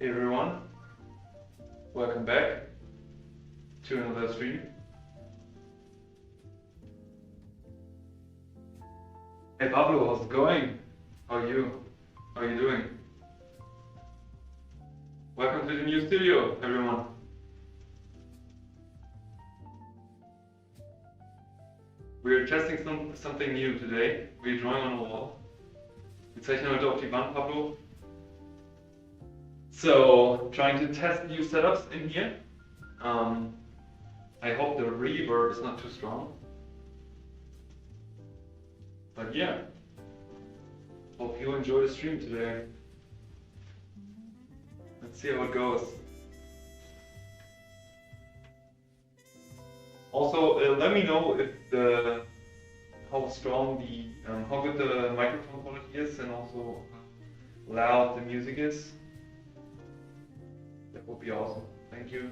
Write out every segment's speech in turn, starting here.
Hey everyone, welcome back to another stream. Hey Pablo, how's it going? How are you? How are you doing? Welcome to the new studio, everyone. We're testing something new today. We're drawing on a wall. Wir zeichnen heute auf die Wand, Pablo. So, trying to test new setups in here. I hope the reverb is not too strong. But yeah, hope you enjoy the stream today. Let's see how it goes. Also, let me know if how strong how good the microphone quality is, and also how loud the music is. That would be awesome. Thank you.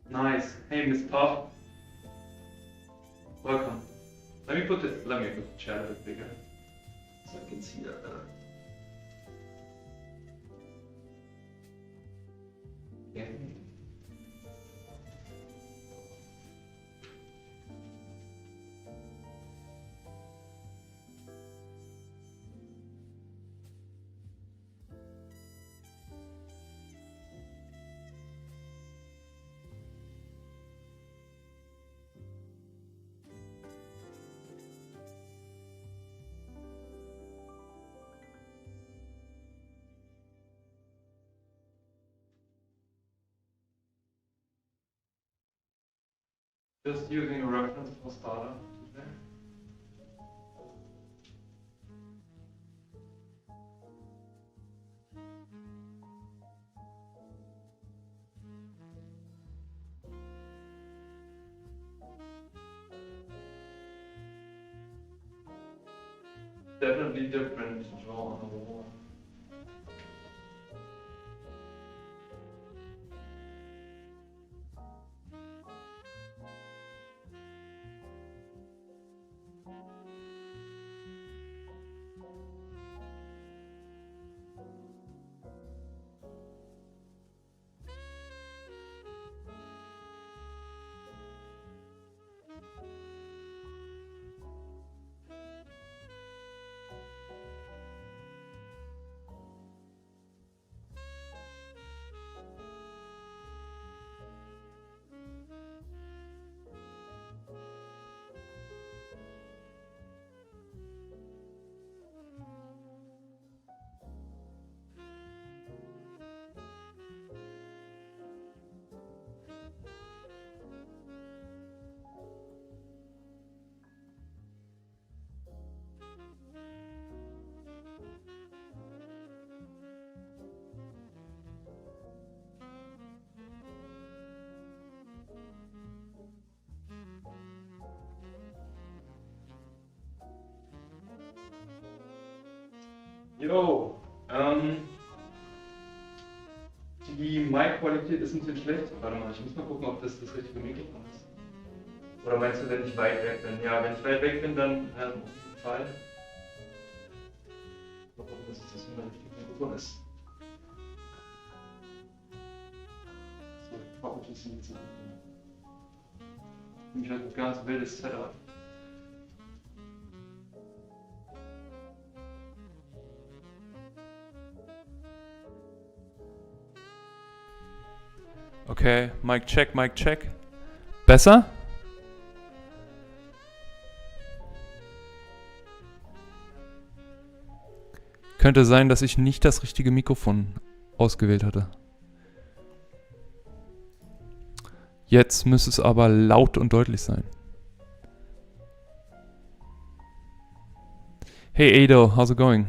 Nice. Hey, Miss Puff. Welcome. Let me put the chat a bit bigger so I can see that better. Yeah. Just using a reference for starter today. Definitely different to draw on the wall. Jo, die Mic-Qualität ist ein bisschen schlecht. Warte mal, ich muss mal gucken, ob das richtige Mikrofon ist. Oder meinst du, wenn ich weit weg bin? Ja, wenn ich weit weg bin, dann auf jeden Fall. Ich hoffe, dass das immer richtige Mikrofon ist. So, ich hoffe, das ist jetzt nämlich halt ein ganz wildes Setup. Okay, Mic check, Mic check. Besser? Könnte sein, dass ich nicht das richtige Mikrofon ausgewählt hatte. Jetzt müsste es aber laut und deutlich sein. Hey Ado, how's it going?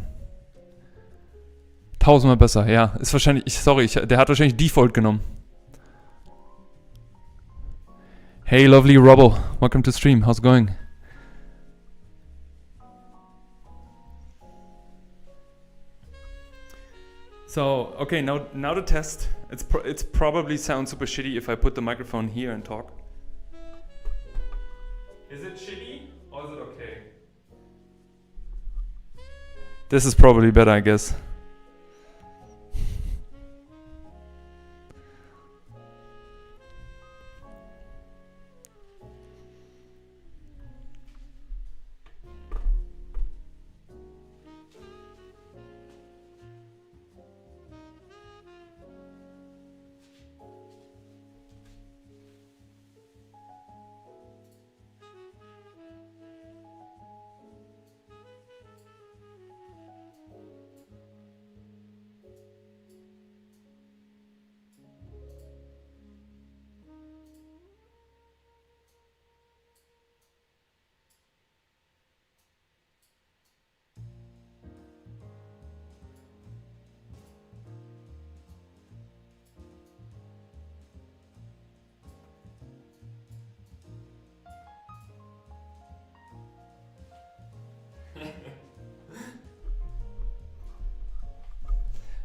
Tausendmal besser, ja. Ist wahrscheinlich, der hat wahrscheinlich Default genommen. Hey lovely Robbo, welcome to stream, how's it going? So, okay, now the test. It's probably sounds super shitty if I put the microphone here and talk. Is it shitty or is it okay? This is probably better, I guess.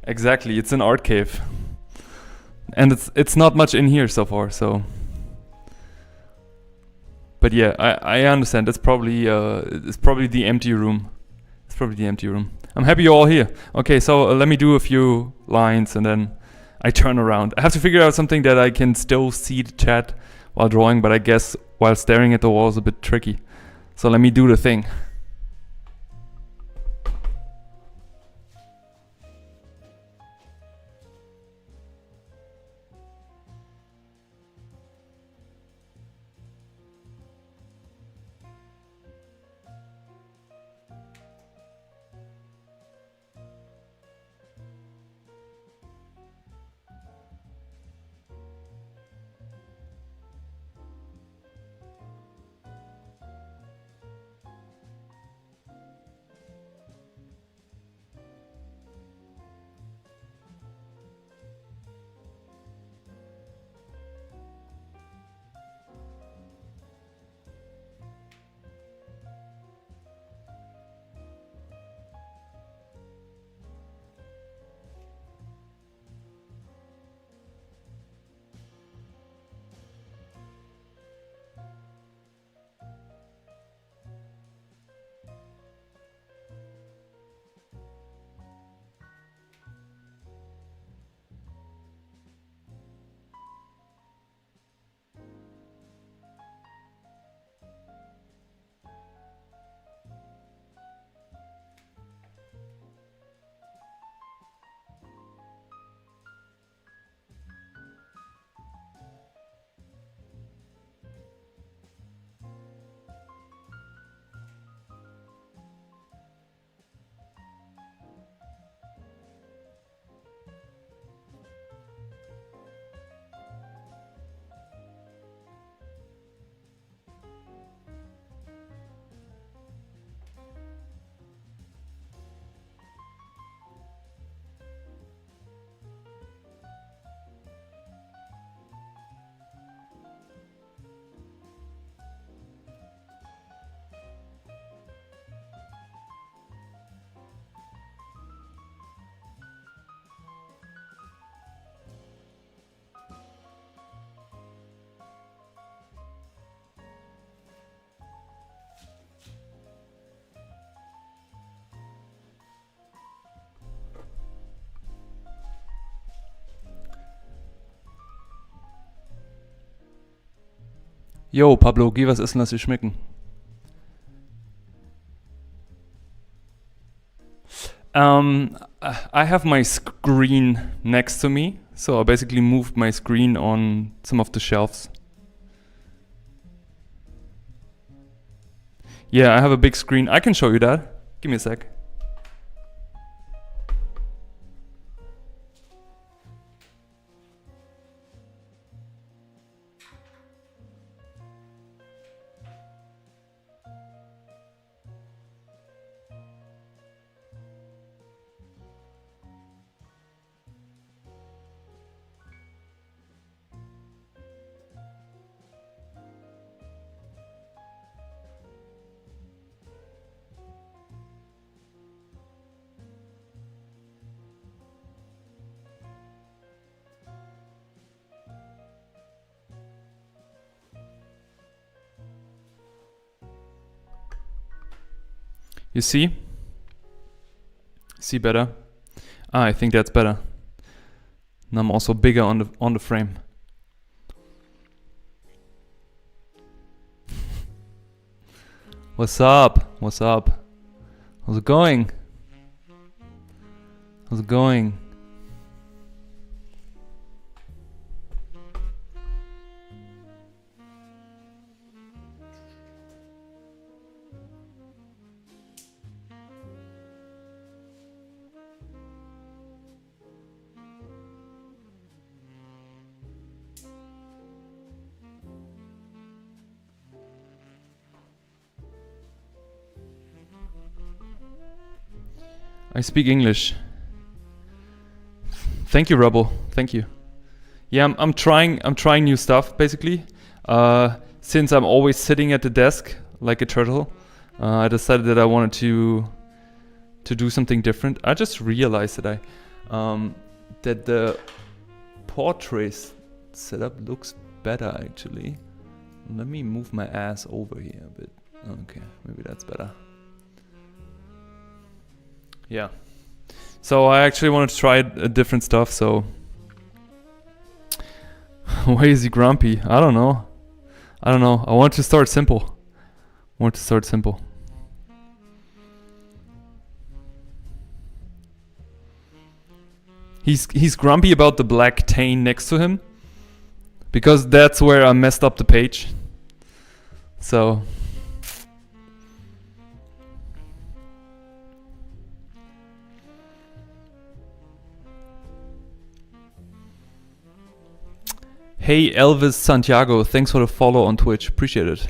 Exactly, it's an art cave. And it's not much in here so far, so. But yeah, I understand. It's probably the empty room. It's probably the empty room. I'm happy you're all here. Okay, so let me do a few lines and then I turn around. I have to figure out something that I can still see the chat while drawing, but I guess while staring at the wall is a bit tricky. So let me do the thing. Yo, Pablo, geh was essen, lass dir schmecken. I have my screen next to me, So I basically moved my screen on some of the shelves. Yeah, I have a big screen. I can show you that. Give me a sec. You see? See better? Ah, I think that's better. Now I'm also bigger on the frame. What's up? What's up? How's it going? How's it going? I speak English. Thank you, Rubble. Thank you. Yeah, I'm trying new stuff basically. Since I'm always sitting at the desk like a turtle, I decided that I wanted to do something different. I just realized that that the portrait setup looks better actually. Let me move my ass over here a bit. Okay, maybe that's better. Yeah. So I actually wanted to try different stuff, so why is he grumpy? I don't know. I want to start simple. He's grumpy about the black stain next to him because that's where I messed up the page. So hey Elvis Santiago, thanks for the follow on Twitch. Appreciate it.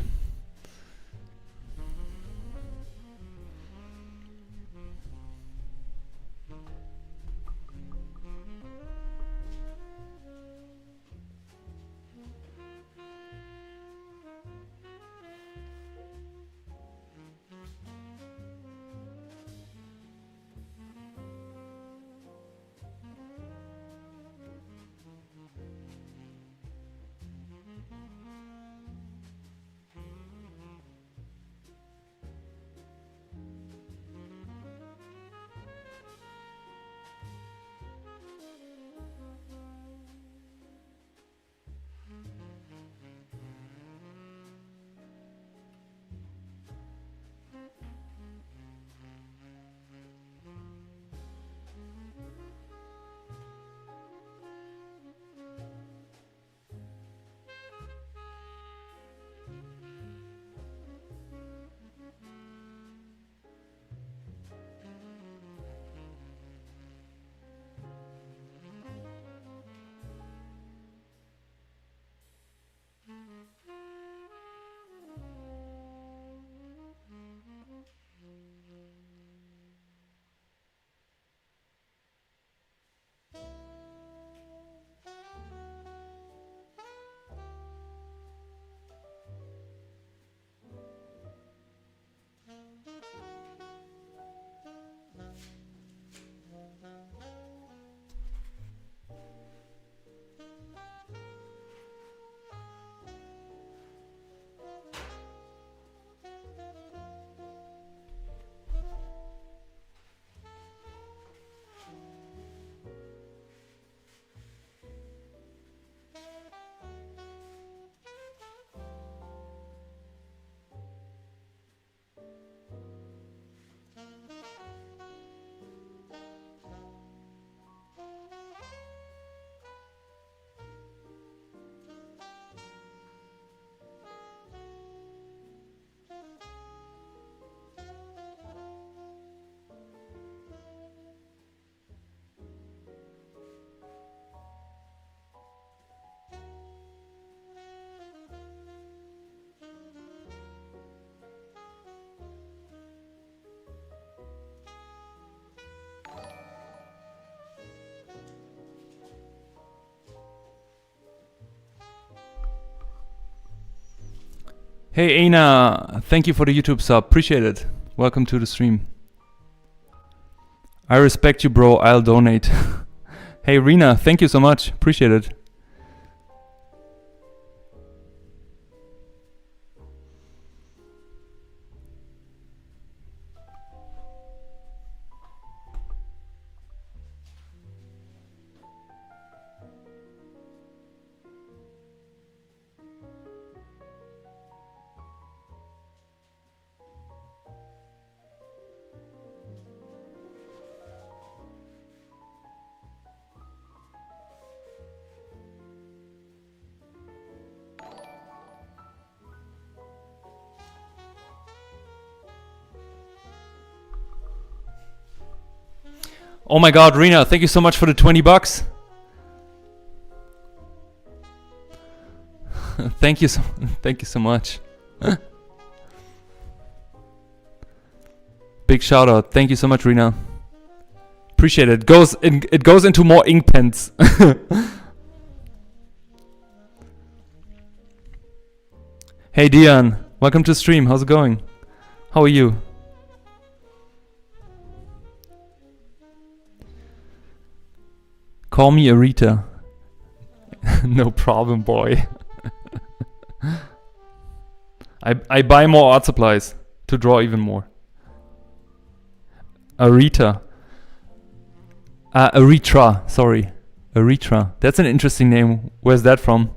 Hey Aina, thank you for the YouTube sub. Appreciate it. Welcome to the stream. I respect you, bro. I'll donate. Hey Rena, thank you so much. Appreciate it. Oh my god, Rena, thank you so much for the 20 bucks. Thank you so much. Big shout out. Thank you so much, Rena. Appreciate it. It goes into more ink pens. Hey Dion, welcome to the stream. How's it going? How are you? Call me Arita. No problem, boy. I buy more art supplies to draw even more. Arita. Erythra, sorry. Erythra. That's an interesting name. Where's that from?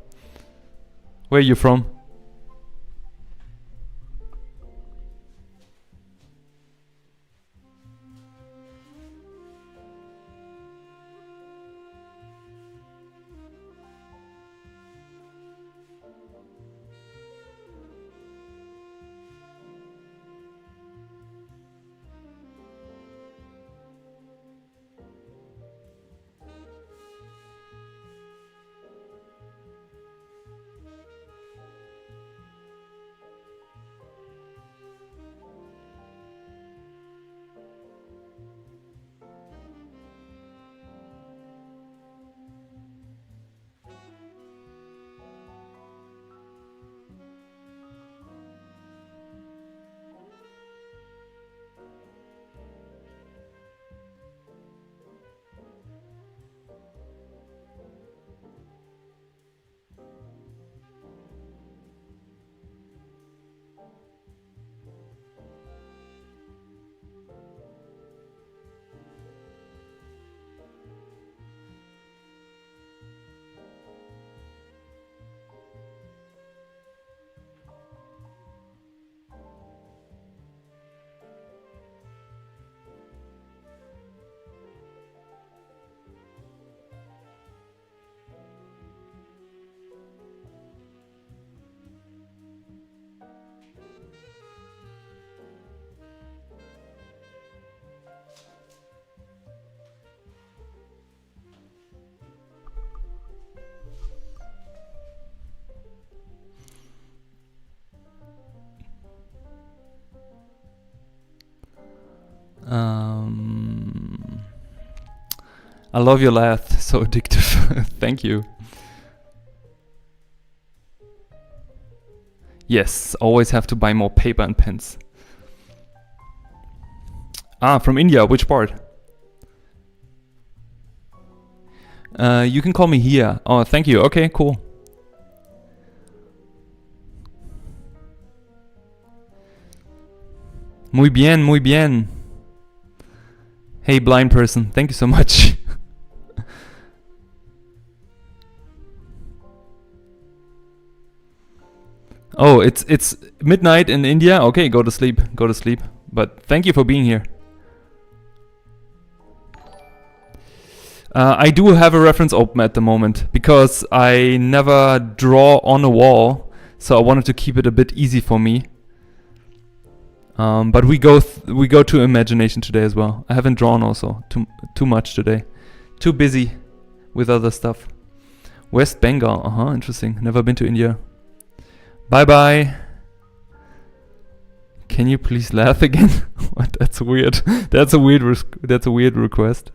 Where are you from? I love your laugh, so addictive. Thank you. Yes, always have to buy more paper and pens. Ah, from India, which part? You can call me here. Oh, thank you. Okay, cool. Muy bien, muy bien. Hey, blind person, thank you so much. Oh, it's midnight in India. Okay, go to sleep. Go to sleep. But thank you for being here. I do have a reference open at the moment because I never draw on a wall, so I wanted to keep it a bit easy for me. But we go to imagination today as well. I haven't drawn also too much today. Too busy with other stuff. West Bengal. Interesting. Never been to India. Bye bye. Can you please laugh again? What? That's weird. That's a weird request.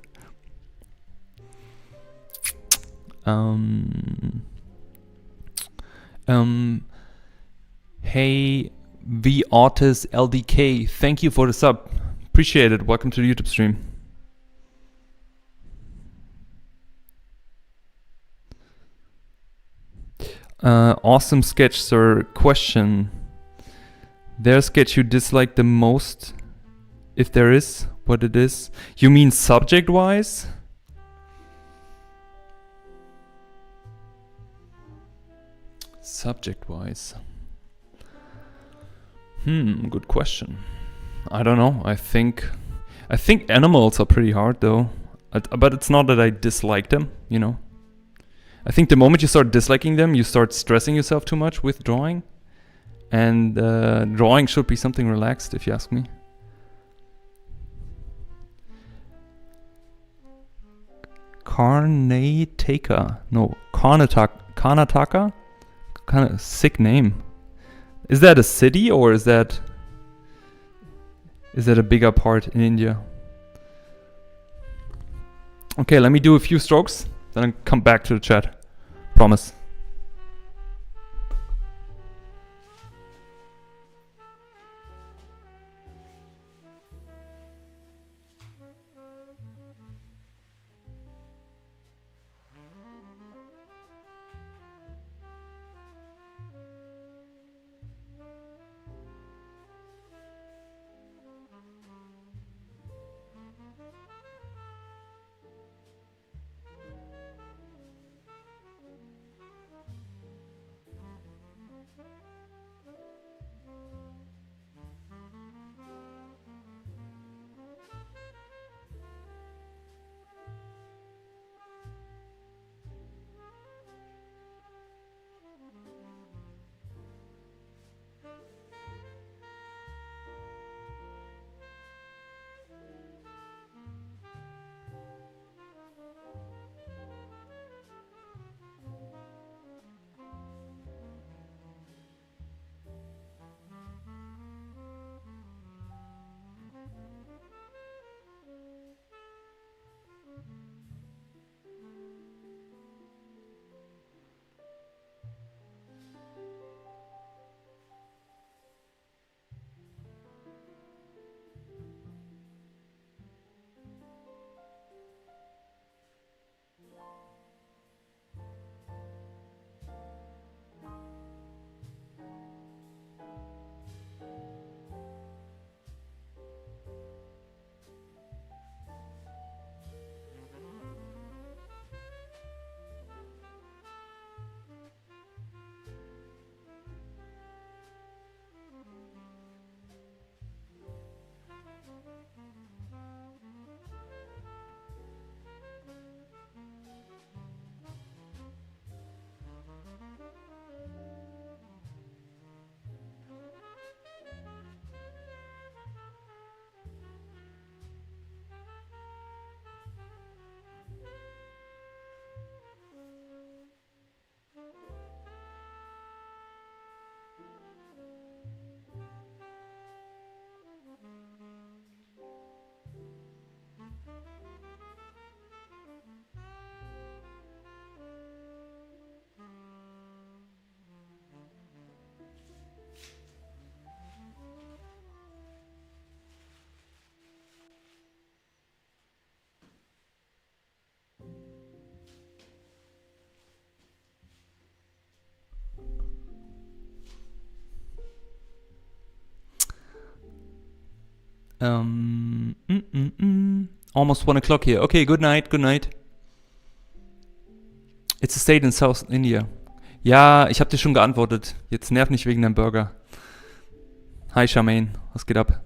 Hey, V Autis LDK, thank you for the sub. Appreciate it. Welcome to the YouTube stream. Awesome sketch, sir. Question. Their sketch you dislike the most? If there is, what it is? You mean subject-wise? Subject-wise. Good question. I don't know. I think animals are pretty hard though. But it's not that I dislike them, you know. I think the moment you start disliking them, you start stressing yourself too much with drawing. And drawing should be something relaxed, if you ask me. Karnataka. No, Karnataka? Kind of sick name. Is that a city or is that a bigger part in India? Okay, let me do a few strokes, then I'll come back to the chat. Promise. Almost 1 o'clock here. Okay, good night, good night. It's a state in South India. Ja, ich hab dir schon geantwortet. Jetzt nerv nicht wegen deinem Burger. Hi Charmaine, was geht ab?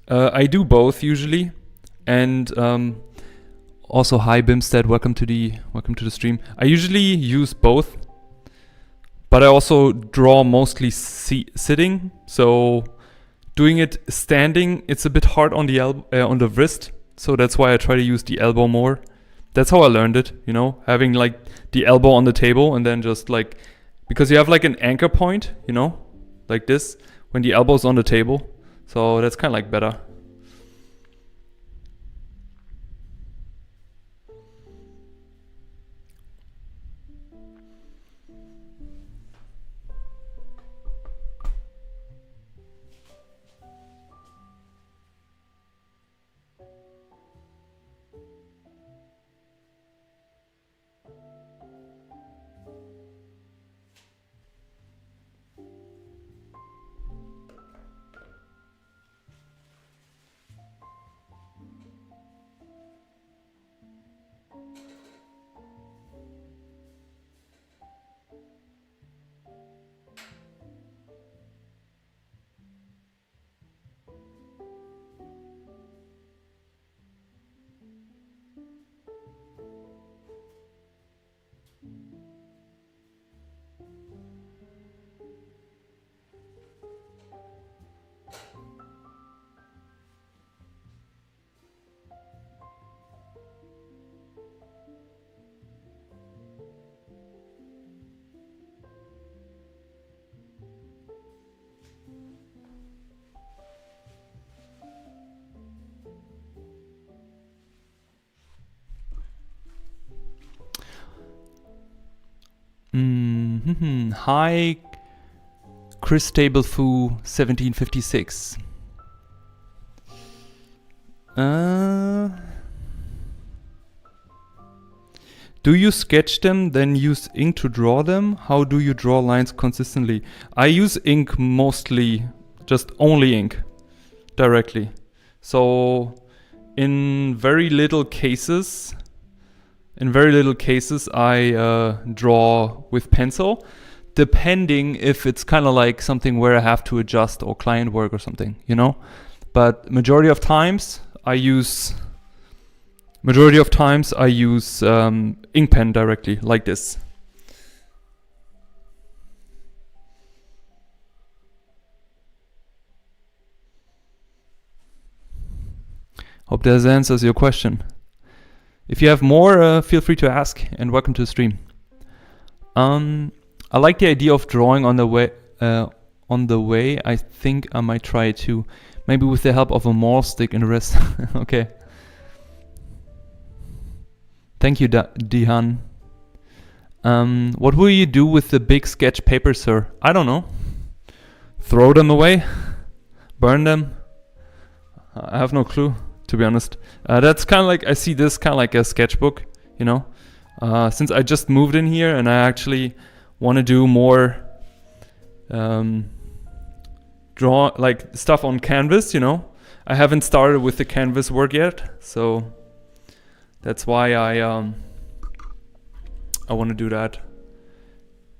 I do both usually, and also hi Bimstead, welcome to the stream. I usually use both, but I also draw mostly sitting. So doing it standing, it's a bit hard on the on the wrist. So that's why I try to use the elbow more. That's how I learned it, you know, having like the elbow on the table and then just like, because you have like an anchor point, you know, like this when the elbow's on the table. So that's kind of like better. Hi, Chris Tablefoo 1756. Do you sketch them, then use ink to draw them? How do you draw lines consistently? I use ink mostly, just only ink, directly. So in very little cases, I draw with pencil, depending if it's kind of like something where I have to adjust or client work or something, you know? But majority of times I use ink pen directly, like this. Hope that answers your question. If you have more, feel free to ask, and welcome to the stream. I like the idea of drawing on the way. I think I might try it too. Maybe with the help of a maul stick and the rest. Okay. Thank you, Dihan. What will you do with the big sketch paper, sir? I don't know. Throw them away? Burn them? I have no clue, to be honest. That's kind of like, I see this kind of like a sketchbook, you know? Since I just moved in here and I actually want to do more draw like stuff on canvas, you know? I haven't started with the canvas work yet, so that's why I want to do that.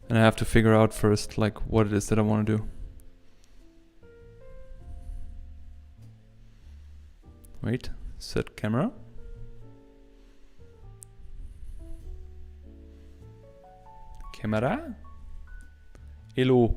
And I have to figure out first like what it is that I want to do. Wait, set camera. Camera. Hello.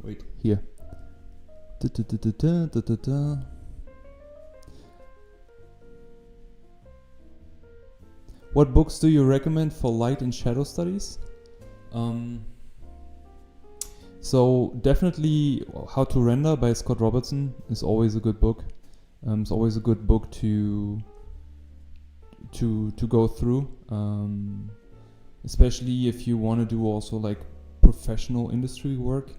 Wait, here. Da. What books do you recommend for light and shadow studies? So definitely How to Render by Scott Robertson is always a good book. It's always a good book to go through, especially if you want to do also like professional industry work,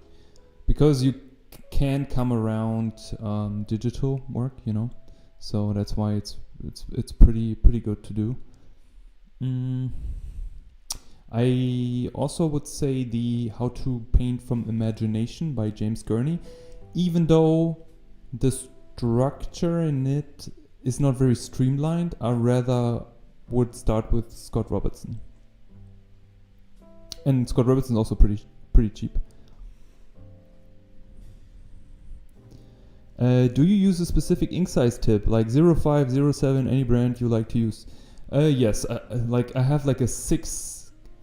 because you can come around digital work, you know. So that's why it's pretty good to do. I also would say the How to Paint from Imagination by James Gurney, even though the structure in it is not very streamlined, I rather would start with Scott Robertson. And Scott Robertson is also pretty cheap. Do you use a specific ink size tip, like 05, 07, any brand you like to use? Yes, like I have like a 6.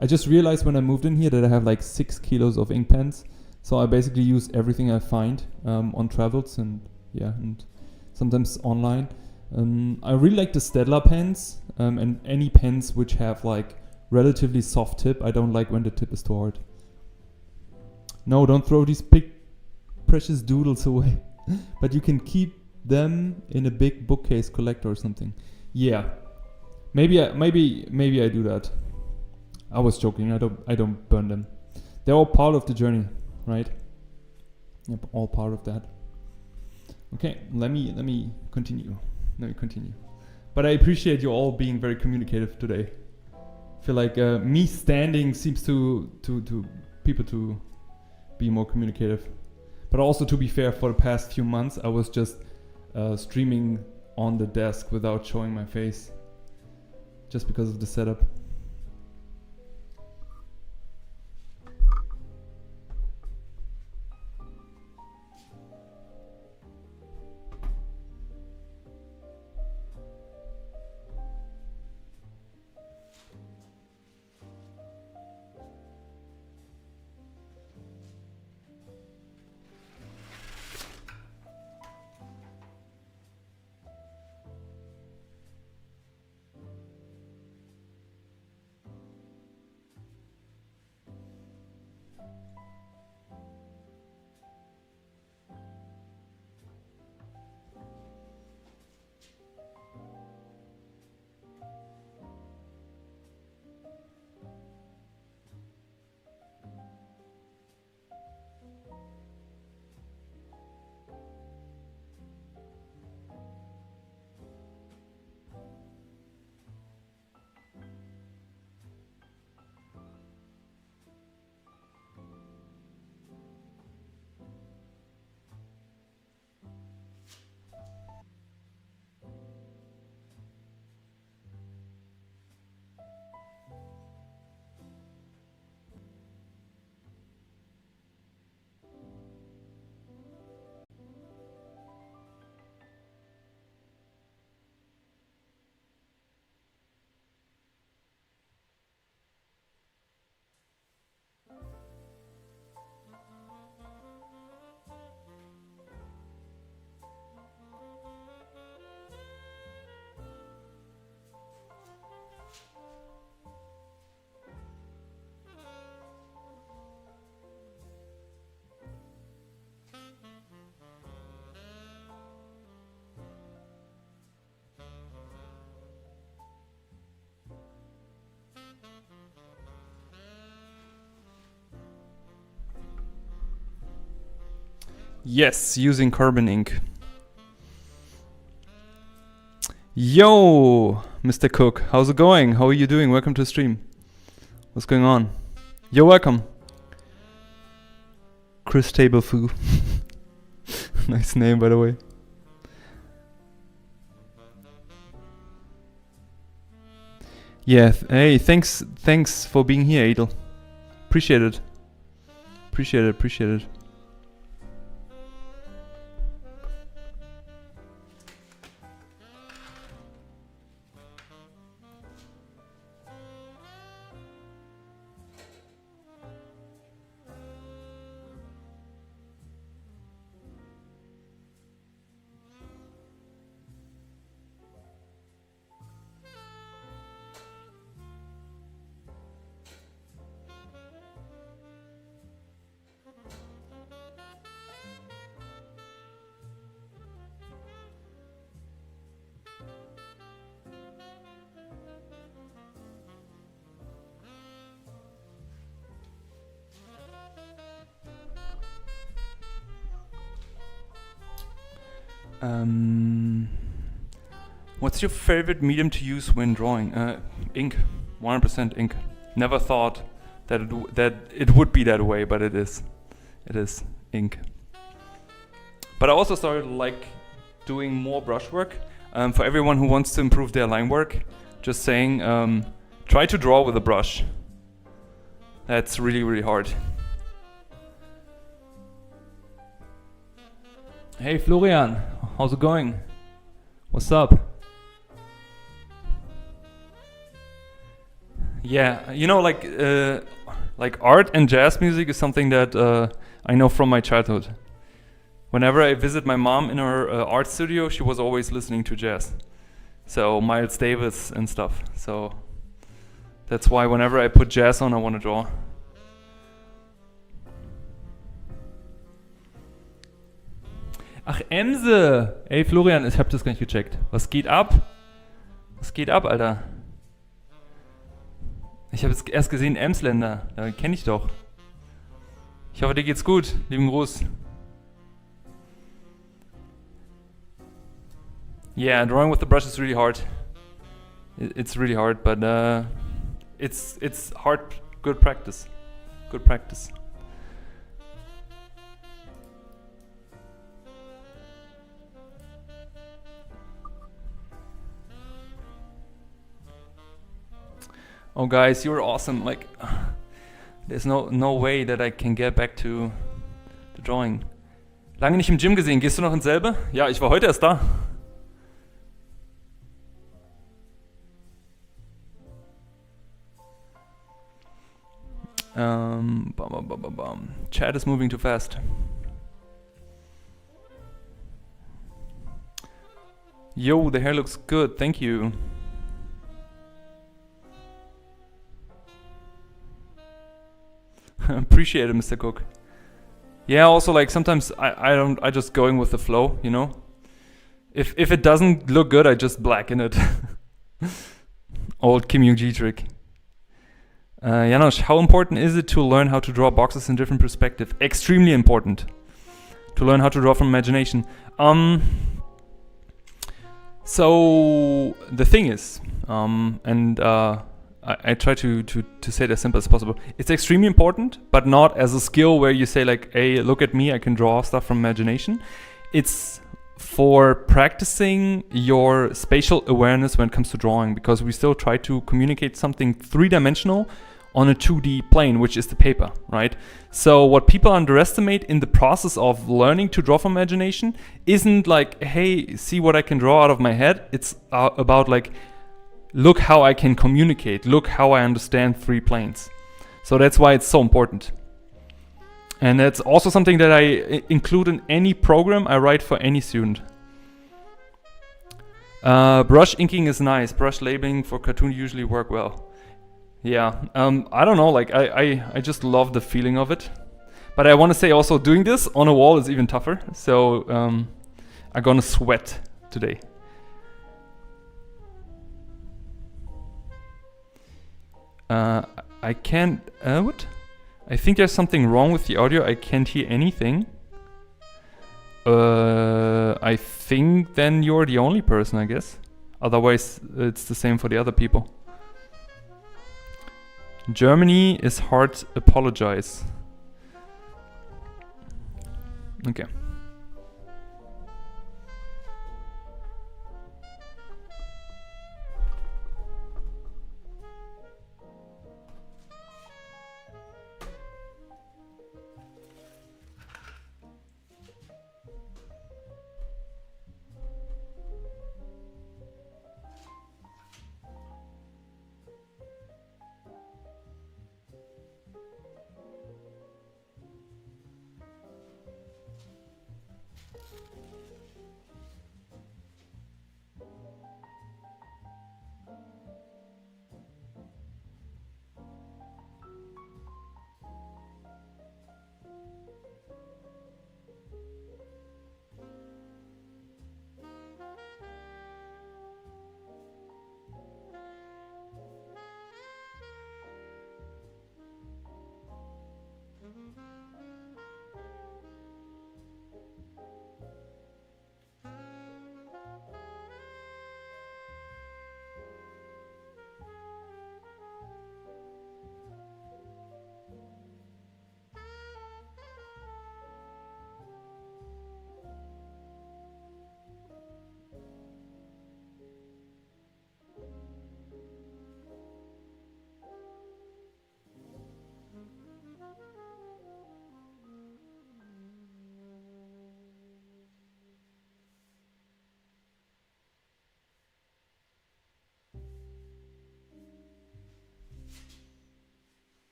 I just realized when I moved in here that I have like 6 kilos of ink pens. So I basically use everything I find on travels and sometimes online. I really like the Staedtler pens and any pens which have like relatively soft tip. I don't like when the tip is too hard. No, don't throw these big precious doodles away. But you can keep them in a big bookcase collector or something. Yeah, maybe I do that. I was joking. I don't burn them. They're all part of the journey, right? Yep, all part of that. Okay, let me continue. But I appreciate you all being very communicative today. I feel like me standing seems to people to be more communicative. But also, to be fair, for the past few months, I was just streaming on the desk without showing my face, just because of the setup. Yes, using carbon ink. Yo, Mr. Cook, how's it going? How are you doing? Welcome to the stream. What's going on? You're welcome. Chris Tablefoo. Nice name, by the way. Yeah, hey, thanks for being here, Adel. Appreciate it. Appreciate it. What's your favorite medium to use when drawing? Ink, 100% ink. Never thought that it would be that way, but it is. It is ink. But I also started like doing more brushwork. For everyone who wants to improve their line work, just saying, try to draw with a brush. That's really, really hard. Hey Florian, how's it going? What's up? Yeah, you know, like art and jazz music is something that I know from my childhood. Whenever I visit my mom in her art studio, she was always listening to jazz. So Miles Davis and stuff. So that's why whenever I put jazz on, I want to draw. Ach, Emse! Ey, Florian, ich hab das gar nicht gecheckt. Was geht ab? Was geht ab, Alter? Ich habe jetzt erst gesehen, Emsländer. Da kenne ich doch. Ich hoffe, dir geht's gut. Lieben Gruß. Yeah, drawing with the brush is really hard. It's really hard, but it's hard. Good practice. Good practice. Oh guys, you're awesome. Like, there's no way that I can get back to the drawing. Lange nicht im Gym gesehen. Gehst du noch ins selbe? Ja, ich war heute erst da. Chat is moving too fast. Yo, the hair looks good. Thank you. Appreciate it, Mr. Cook. Yeah, also like sometimes I just going with the flow, you know. If it doesn't look good, I just blacken it. Old Kim Young-ji trick. Janosch, how important is it to learn how to draw boxes in different perspective? Extremely important. To learn how to draw from imagination. So the thing is, I try to say it as simple as possible. It's extremely important, but not as a skill where you say like, hey, look at me, I can draw stuff from imagination. It's for practicing your spatial awareness when it comes to drawing, because we still try to communicate something three-dimensional on a 2D plane, which is the paper, right? So what people underestimate in the process of learning to draw from imagination isn't like, hey, see what I can draw out of my head. It's about like, look how I can communicate, look how I understand three planes. So that's why it's so important. And that's also something that I include in any program I write for any student. Brush inking is nice. Brush labeling for cartoon usually work well. Yeah, I don't know, like I just love the feeling of it. But I want to say also doing this on a wall is even tougher. So I'm gonna sweat today. I can't, what? I think there's something wrong with the audio. I can't hear anything. I think then you're the only person, I guess. Otherwise, it's the same for the other people. Germany is hard. Apologize. Okay.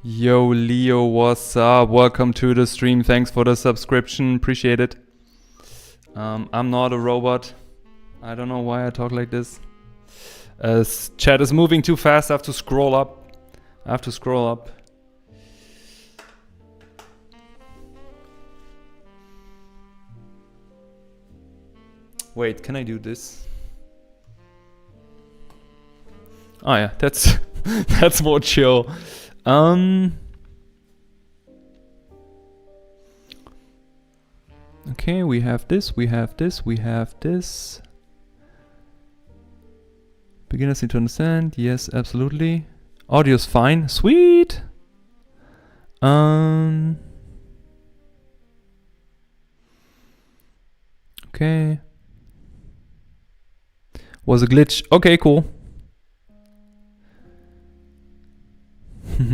Yo, Leo, what's up? Welcome to the stream. Thanks for the subscription. Appreciate it. I'm not a robot. I don't know why I talk like this. Chat is moving too fast. I have to scroll up. Wait, can I do this? Oh yeah, that's that's more chill. Okay, we have this. Beginners need to understand. Yes, absolutely. Audio's fine. Sweet. Okay. Was a glitch. Okay, cool.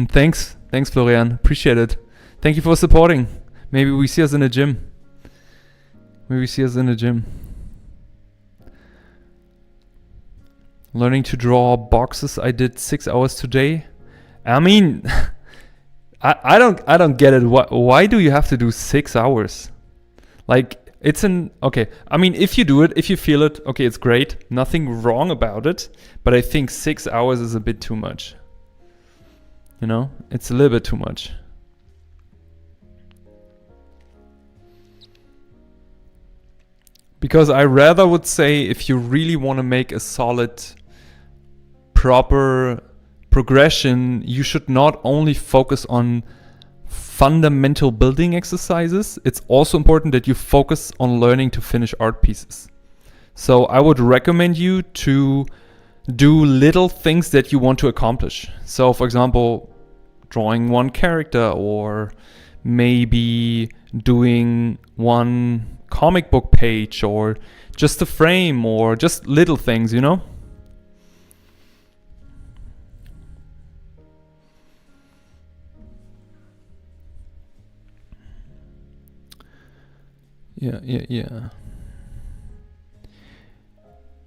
Thanks, Florian. Appreciate it. Thank you for supporting. Maybe we see us in the gym. Learning to draw boxes. I did 6 hours today. I mean, I don't get it. Why do you have to do 6 hours? Like, okay. I mean, if you do it, if you feel it, okay, it's great. Nothing wrong about it. But I think 6 hours is a bit too much. You know, it's a little bit too much. Because I rather would say if you really want to make a solid, proper progression, you should not only focus on fundamental building exercises, it's also important that you focus on learning to finish art pieces. So I would recommend you to do little things that you want to accomplish. So for example, drawing one character, or maybe doing one comic book page, or just a frame, or just little things, you know? Yeah.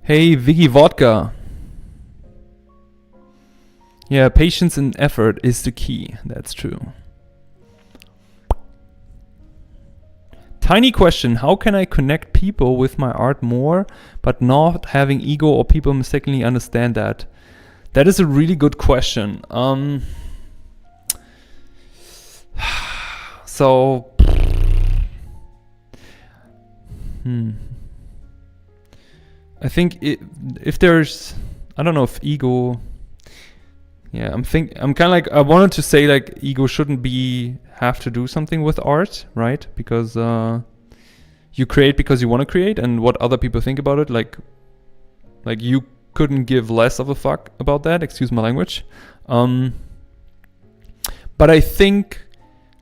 Hey, Viggy Vodka. Yeah, patience and effort is the key. That's true. Tiny question. How can I connect people with my art more, but not having ego or people mistakenly understand that? That is a really good question. I think if there's, I don't know if ego. Yeah, I'm kind of like, I wanted to say like ego shouldn't have to do something with art, right? Because you create because you want to create, and what other people think about it, like you couldn't give less of a fuck about that, excuse my language. But I think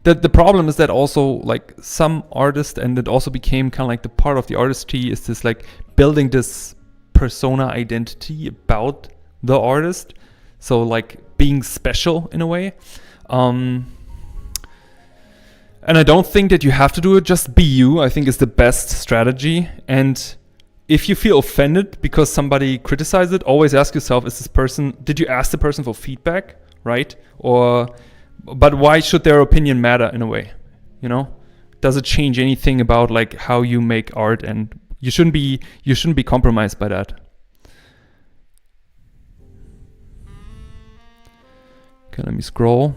that the problem is that also like some artists, and it also became kind of like the part of the artistry, is this like building this persona identity about the artist. So like being special in a way. And I don't think that you have to do it. Just be you, I think, is the best strategy. And if you feel offended because somebody criticized it, always ask yourself, did you ask the person for feedback, right? But why should their opinion matter in a way? You know? Does it change anything about like how you make art? And you shouldn't be compromised by that. Okay, let me scroll.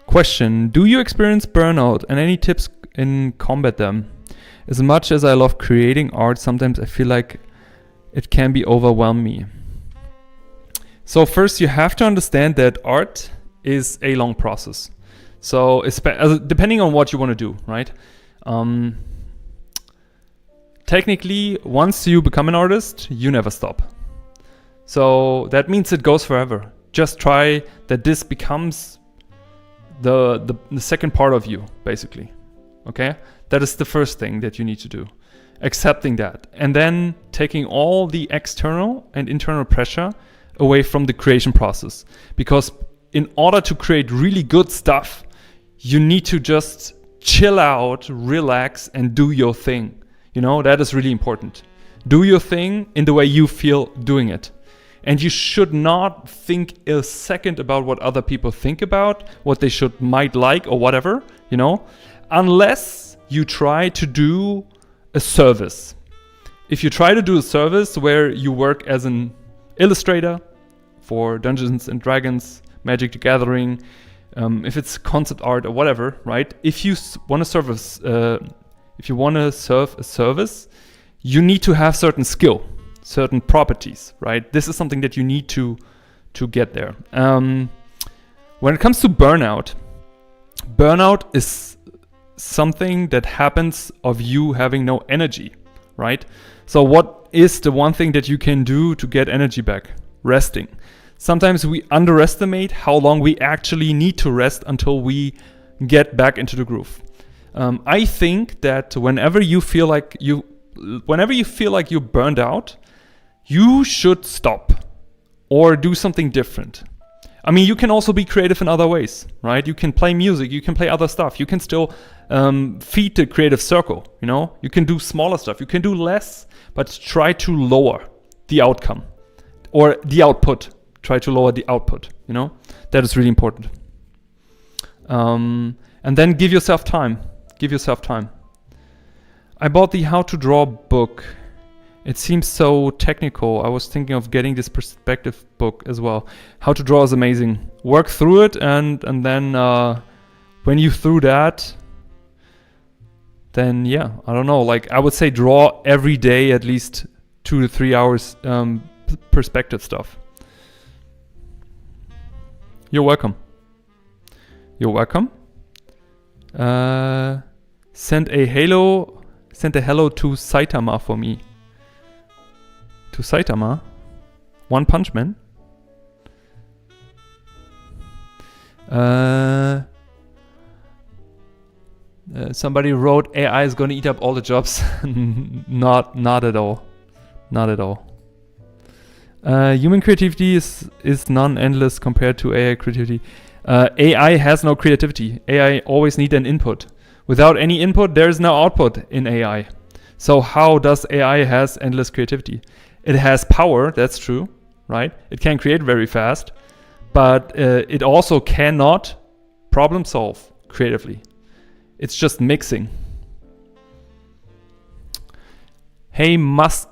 Question: do you experience burnout, and any tips in combat them? As much as I love creating art, sometimes I feel like it can be overwhelming. So first you have to understand that art is a long process. So depending on what you want to do, right? Technically, once you become an artist, you never stop. So that means it goes forever. Just try that this becomes the second part of you, basically. Okay? That is the first thing that you need to do. Accepting that. And then taking all the external and internal pressure away from the creation process. Because in order to create really good stuff, you need to just chill out, relax, and do your thing. You know, that is really important. Do your thing in the way you feel doing it. And you should not think a second about what other people think about, what they might like or whatever, you know, unless you try to do a service. If you try to do a service where you work as an illustrator for Dungeons and Dragons, Magic the Gathering, if it's concept art or whatever, right? If you want to serve a service, you need to have certain skill, certain properties, right? This is something that you need to get there. When it comes to burnout is something that happens of you having no energy, right? So what is the one thing that you can do to get energy back? Resting. Sometimes we underestimate how long we actually need to rest until we get back into the groove. I think that whenever you feel like you're burned out, you should stop or do something different. I mean, you can also be creative in other ways, right? You can play music, you can play other stuff, you can still feed the creative circle, you know? You can do smaller stuff, you can do less, but try to lower the outcome or the output. Try to lower the output, you know? That is really important. And then give yourself time. Give yourself time. I bought the How to Draw book. It seems so technical. I was thinking of getting this perspective book as well. How to Draw is amazing. Work through it and then when you through that, then yeah, I don't know. Like I would say draw every day at least 2 to 3 hours perspective stuff. You're welcome. You're welcome. Send a hello to Saitama for me. To Saitama? One Punch Man? Somebody wrote AI is gonna eat up all the jobs. Not at all. Not at all. Human creativity is non-endless compared to AI creativity. AI has no creativity. AI always need an input. Without any input, there is no output in AI. So how does AI has endless creativity? It has power, that's true, right? It can create very fast, but it also cannot problem solve creatively. It's just mixing. Hey, Musk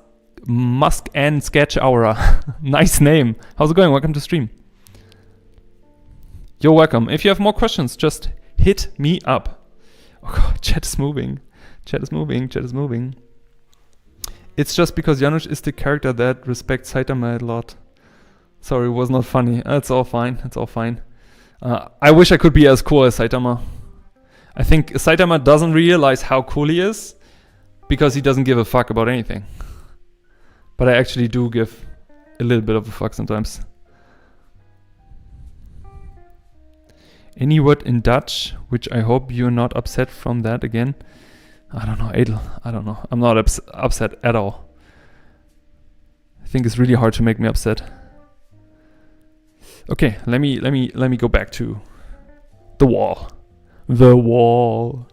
and Sketch Aura. Nice name. How's it going? Welcome to stream. You're welcome. If you have more questions, just hit me up. Oh God, chat is moving. Chat is moving. Chat is moving. It's just because Janusz is the character that respects Saitama a lot. Sorry, it was not funny. It's all fine. It's all fine. I wish I could be as cool as Saitama. I think Saitama doesn't realize how cool he is because he doesn't give a fuck about anything. But I actually do give a little bit of a fuck sometimes. Any word in Dutch, which I hope you're not upset from that again. I don't know, Edel. I don't know. I'm not upset at all. I think it's really hard to make me upset. Okay, let me go back to the wall. The wall.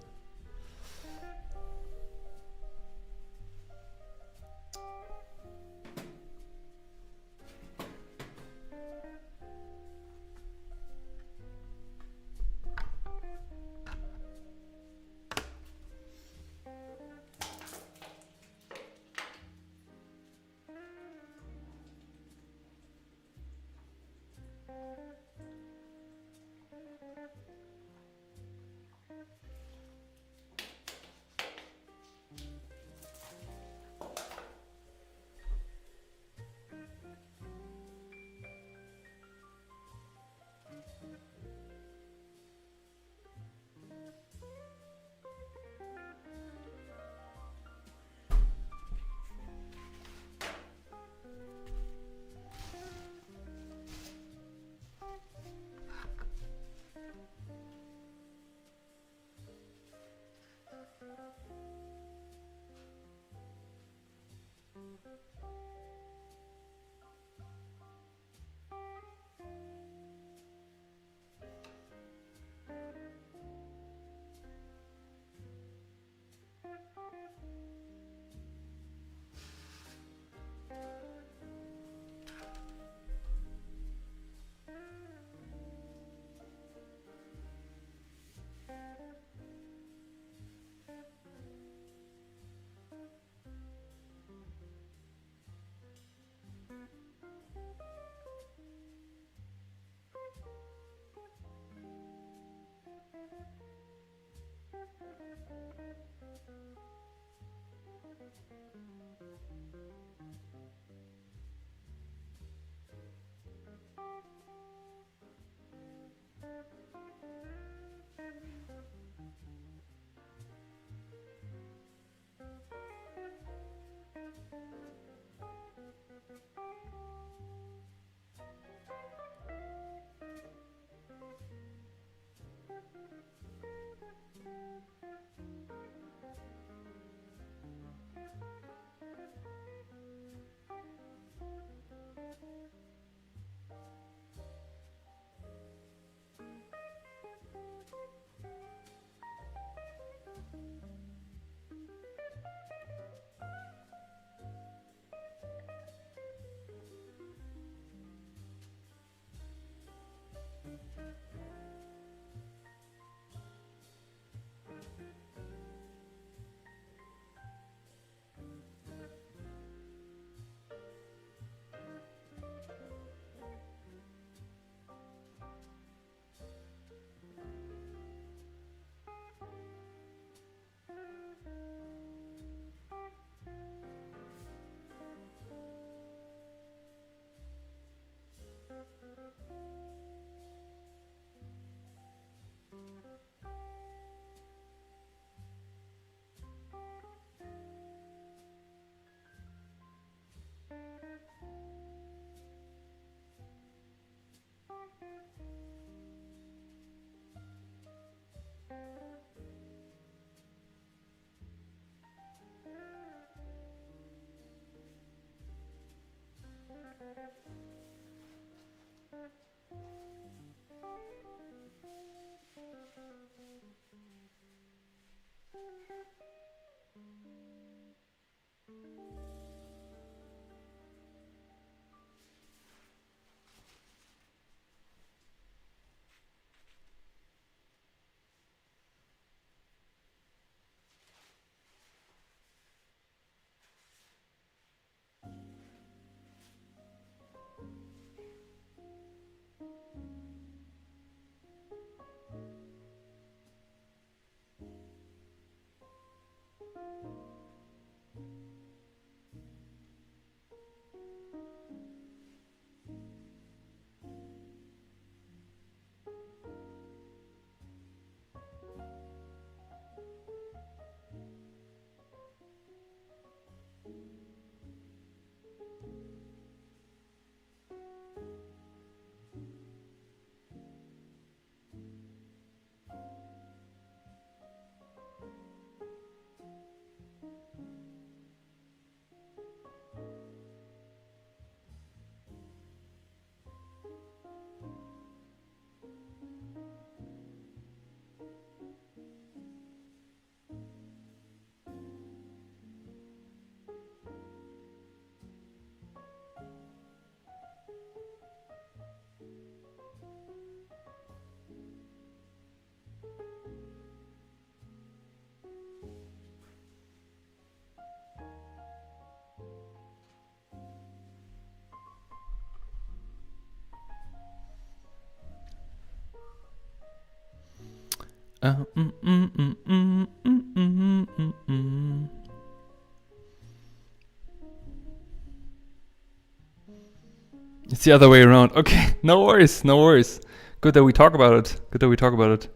It's the other way around. Okay, no worries, no worries. Good that we talk about it. Good that we talk about it.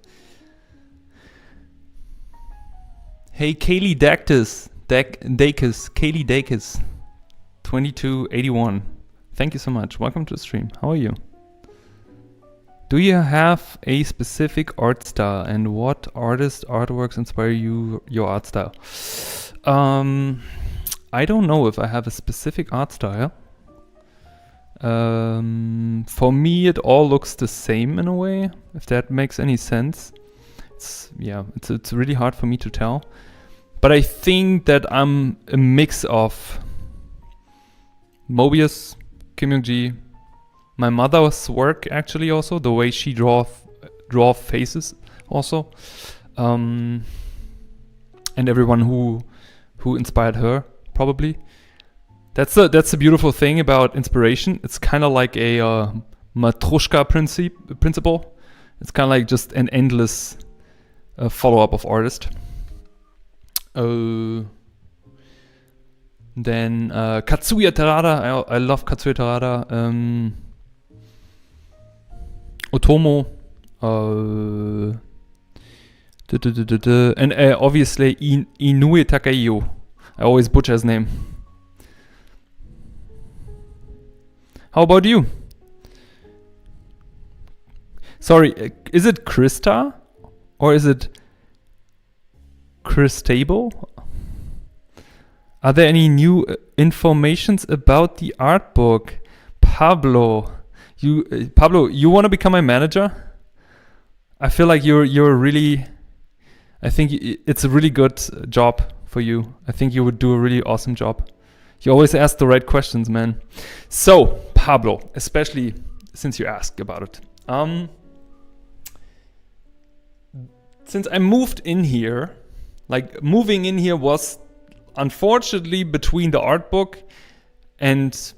Hey, Kaylee Dakis, Kaylee Dakis, 2281. Thank you so much. Welcome to the stream. How are you? Do you have a specific art style, and what artworks inspire your art style? I don't know if I have a specific art style. For me, it all looks the same in a way, if that makes any sense. It's really hard for me to tell. But I think that I'm a mix of Mobius, Kim Young-ji, my mother's work actually also, the way she draw faces also, and everyone who inspired her probably. That's the beautiful thing about inspiration. It's kind of like a Matryoshka principle. It's kind of like just an endless follow-up of artists. Then Katsuya Terada. I love Katsuya Terada. Otomo. And obviously Inoue Takaiyo. I always butcher his name. How about you? Sorry, is it Krista? Or is it Chris Table. Are there any new informations about the art book? Pablo, you want to become my manager? I feel like you're really. I think it's a really good job for you. I think you would do a really awesome job. You always ask the right questions, man. So Pablo, especially since you asked about it. Since I moved in here, like moving in here was unfortunately between the art book and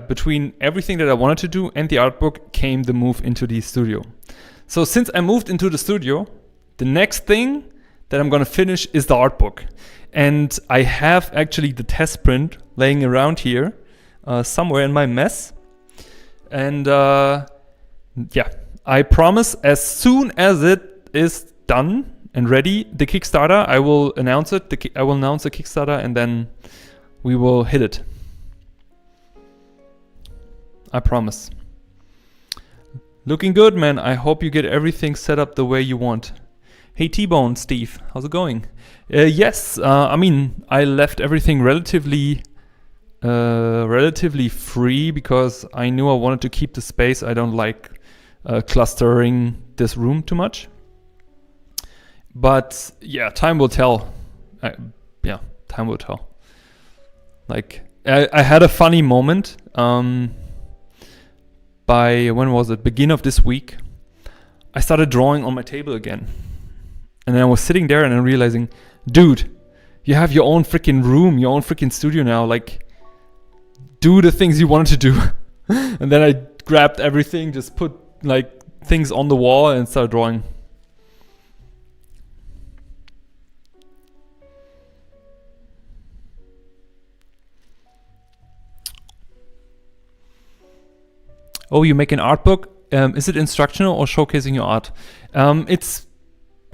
between everything that I wanted to do and the art book came the move into the studio. So since I moved into the studio, the next thing that I'm gonna finish is the art book. And I have actually the test print laying around here somewhere in my mess. And I promise as soon as it is done and ready, the Kickstarter, I will announce it. I will announce the Kickstarter and then we will hit it. I promise. Looking good, man. I hope you get everything set up the way you want. Hey T-Bone, Steve, how's it going? Yes, I mean, I left everything relatively free because I knew I wanted to keep the space. I don't like clustering this room too much. But yeah, time will tell. Time will tell. Like, I had a funny moment by, when was it? Beginning of this week. I started drawing on my table again. And then I was sitting there and I'm realizing, dude, you have your own freaking room, your own freaking studio now. Like, do the things you wanted to do. And then I grabbed everything, just put like things on the wall and started drawing. Oh, you make an art book? Is it instructional or showcasing your art?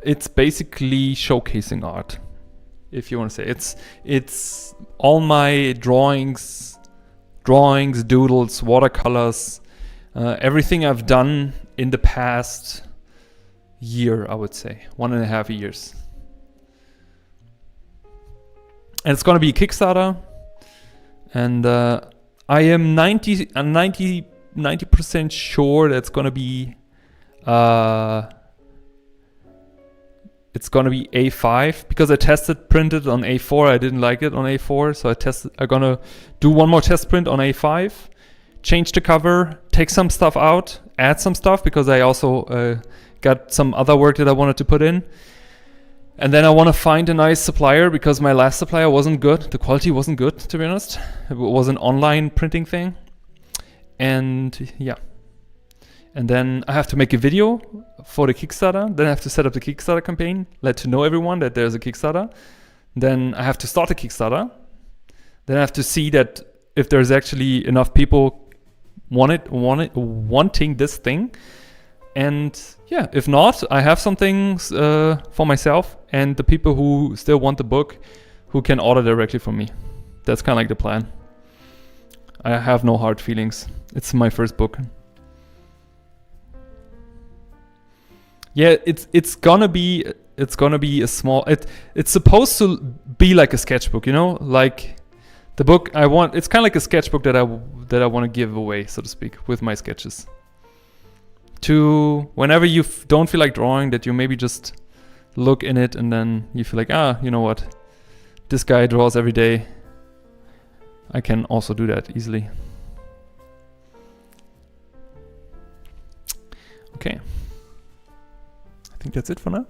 It's basically showcasing art, if you want to say. It's all my drawings, doodles, watercolors, everything I've done in the past year, I would say, 1.5 years. And it's gonna be a Kickstarter, and I am 90% sure that it's gonna be A5 because I printed on A4. I didn't like it on A4, so I'm gonna do one more test print on A5, change the cover, take some stuff out, add some stuff because I also got some other work that I wanted to put in. And then I want to find a nice supplier because my last supplier wasn't good. The quality wasn't good, to be honest. It was an online printing thing. And yeah. And then I have to make a video for the Kickstarter. Then I have to set up the Kickstarter campaign, let to know everyone that there's a Kickstarter. Then I have to start a Kickstarter. Then I have to see that if there's actually enough people wanting this thing. And yeah, if not, I have some things for myself and the people who still want the book who can order directly from me. That's kind of like the plan. I have no hard feelings. It's my first book. Yeah, it's gonna be a small. It's supposed to be like a sketchbook, you know, like the book I want. It's kind of like a sketchbook that I want to give away, so to speak, with my sketches. To whenever you don't feel like drawing, that you maybe just look in it and then you feel like, you know what, this guy draws every day. I can also do that easily. Okay. I think that's it for now.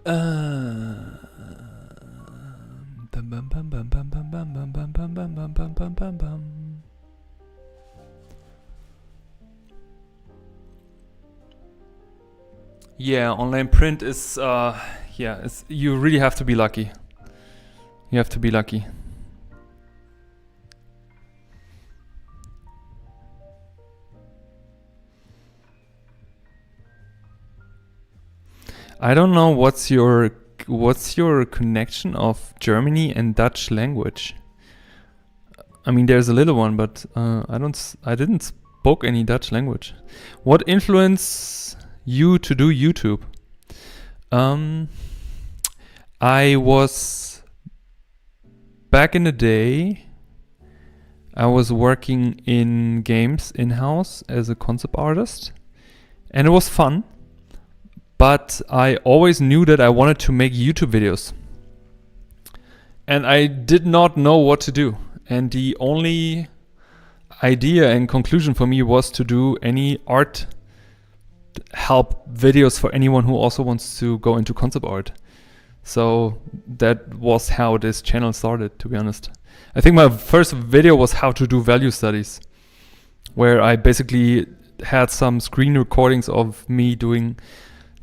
Bum, bum, bum, bum, bum, bum, bum, bum, bum, bum, bum, bum, bum, bum, bum, bum. Yeah, online print is you really have to be lucky. You have to be lucky. I don't know what's your connection of Germany and Dutch language. I mean, there's a little one, but I didn't spoke any Dutch language. What influenced you to do YouTube? I was back in the day. I was working in games in-house as a concept artist, and it was fun. But I always knew that I wanted to make YouTube videos. And I did not know what to do. And the only idea and conclusion for me was to do any art help videos for anyone who also wants to go into concept art. So that was how this channel started, to be honest. I think my first video was how to do value studies, where I basically had some screen recordings of me doing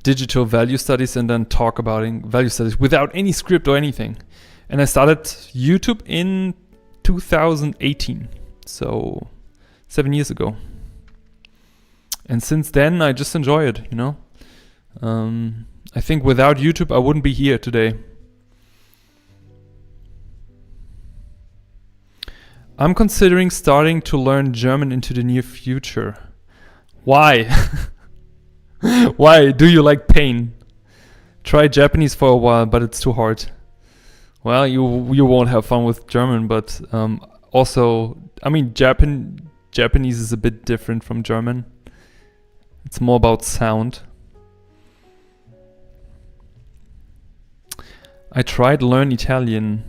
digital value studies and then talk about value studies without any script or anything. And I started YouTube in 2018, so 7 years ago. And since then I just enjoy it, you know. I think without YouTube I wouldn't be here today. I'm considering starting to learn German into the near future. Why? Why? Do you like pain? Try Japanese for a while, but it's too hard. Well, you won't have fun with German, but also, I mean, Japanese is a bit different from German. It's more about sound. I tried to learn Italian.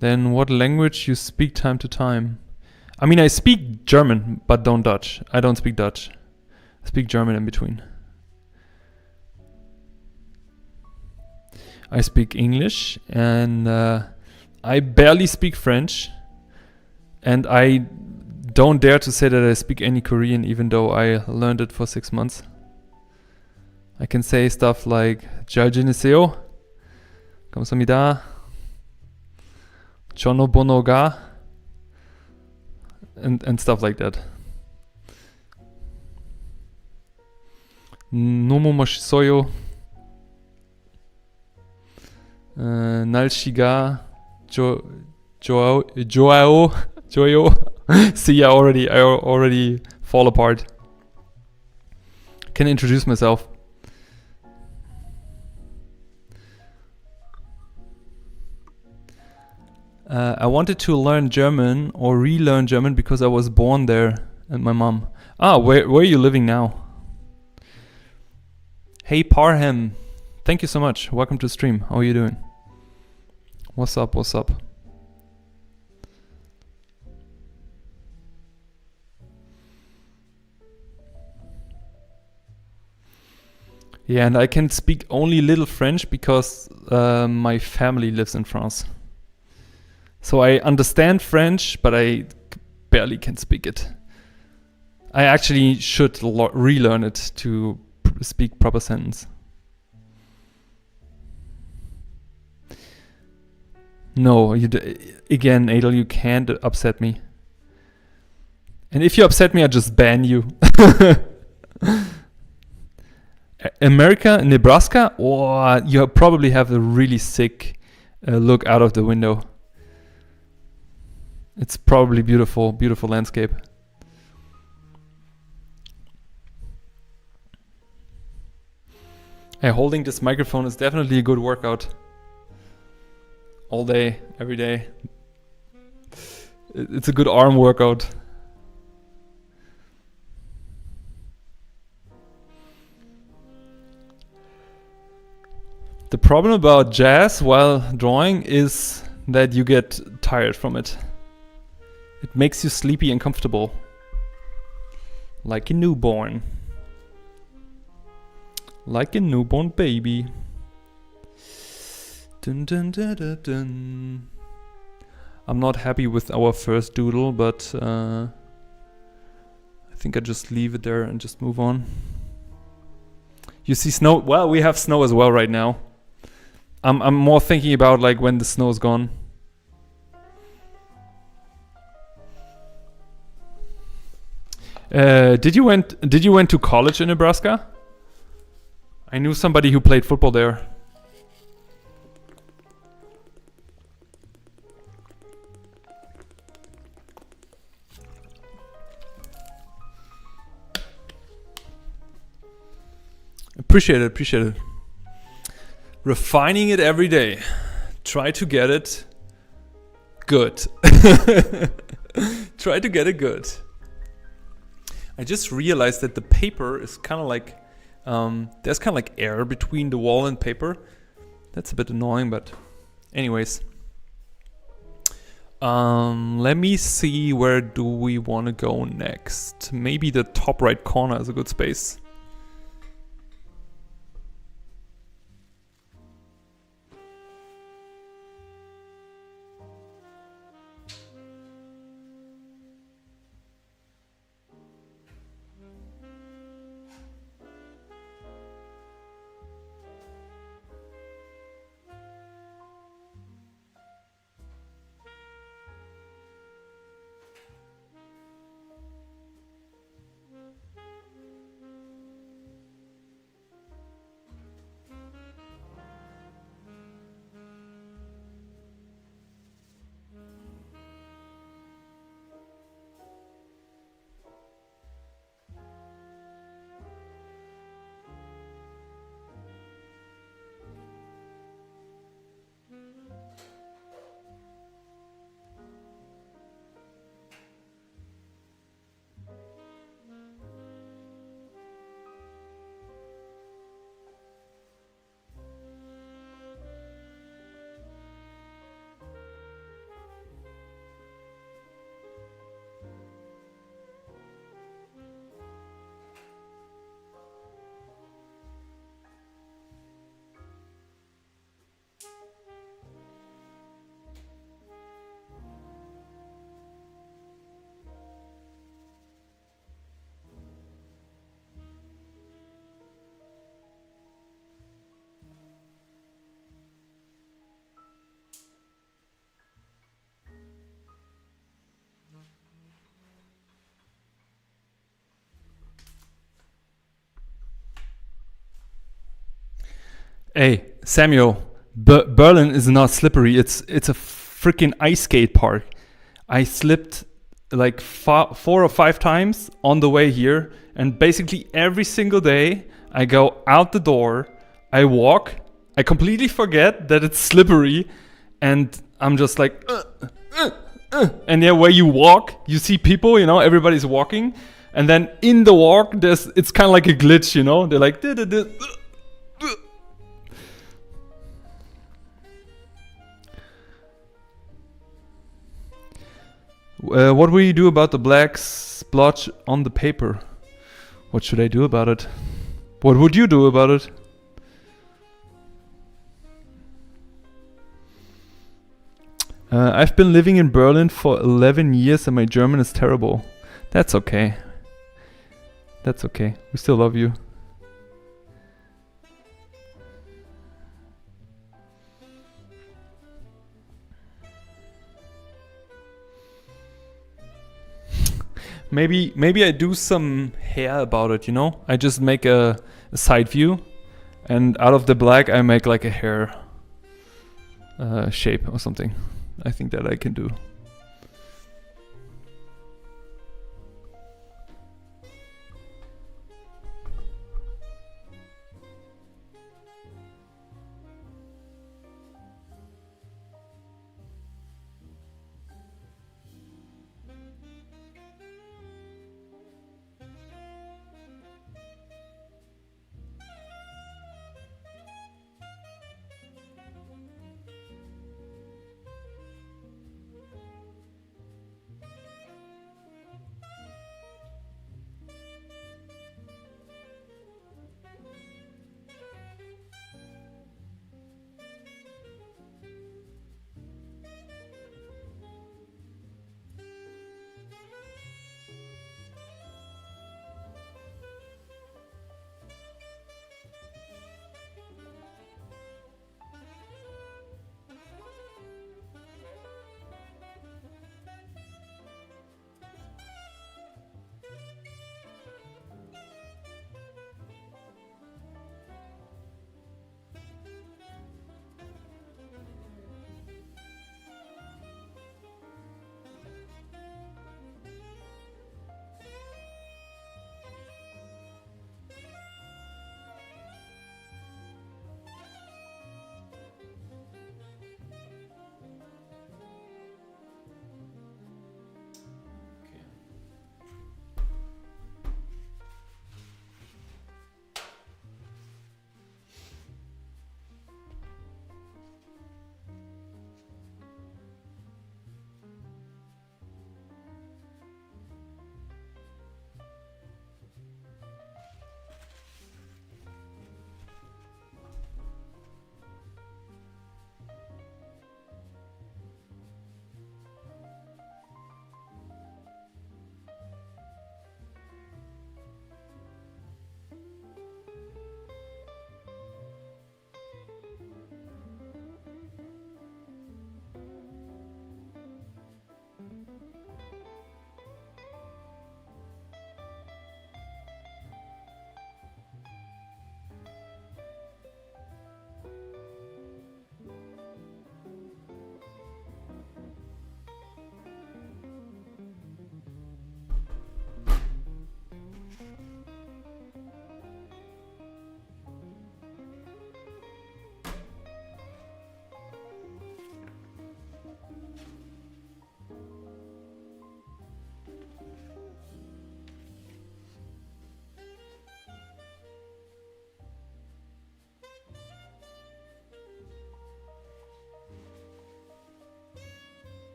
Then what language you speak time to time? I mean, I speak German, but don't Dutch. I don't speak Dutch. I speak German in between. I speak English, and I barely speak French. And I don't dare to say that I speak any Korean, even though I learned it for 6 months. I can say stuff like 잘 지내세요? 감사합니다. Chono bonoga and stuff like that. Nomu mashisoyo. Nalshiga Joao. See, I already fall apart. Can introduce myself. I wanted to learn German or relearn German because I was born there and my mom. Where are you living now? Hey Parham, thank you so much. Welcome to the stream. How are you doing? What's up? What's up? Yeah, and I can speak only little French because my family lives in France. So I understand French, but I barely can speak it. I actually should relearn it to speak proper sentence. No, again, Adel, you can't upset me. And if you upset me, I just ban you. America, Nebraska, or you probably have a really sick look out of the window. It's probably beautiful, beautiful landscape. Hey, holding this microphone is definitely a good workout. All day, every day. It's a good arm workout. The problem about jazz while drawing is that you get tired from it. It makes you sleepy and comfortable. Like a newborn. Like a newborn baby. Dun, dun, dun, dun, dun. I'm not happy with our first doodle, but I think I just leave it there and just move on. You see snow? Well, we have snow as well right now. I'm more thinking about like when the snow is gone. Did you went to college in Nebraska? I knew somebody who played football there. Appreciate it. Refining it every day. Try to get it good. Try to get it good. I just realized that the paper is kind of like, there's kind of like air between the wall and paper. That's a bit annoying, but anyways. Let me see, where do we want to go next? Maybe the top right corner is a good space. Hey, Samuel, Berlin is not slippery. It's a freaking ice skate park. I slipped like 4 or 5 times on the way here, and basically every single day I go out the door, I walk, I completely forget that it's slippery, and I'm just like, and yeah, where you walk, you see people, you know, everybody's walking, and then in the walk, it's kind of like a glitch, you know. They're like, what will you do about the black splotch on the paper? What should I do about it? What would you do about it? I've been living in Berlin for 11 years and my German is terrible. That's okay. That's okay. We still love you. Maybe I do some hair about it, you know? I just make a side view, and out of the black I make like a hair shape or something. I think that I can do.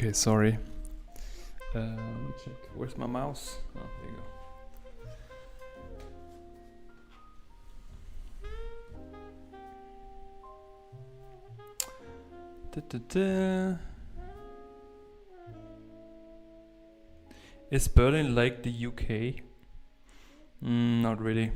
Okay, sorry. Let me check. Where's my mouse? Oh, there you go. Da-da-da. Is Berlin like the UK? Not really.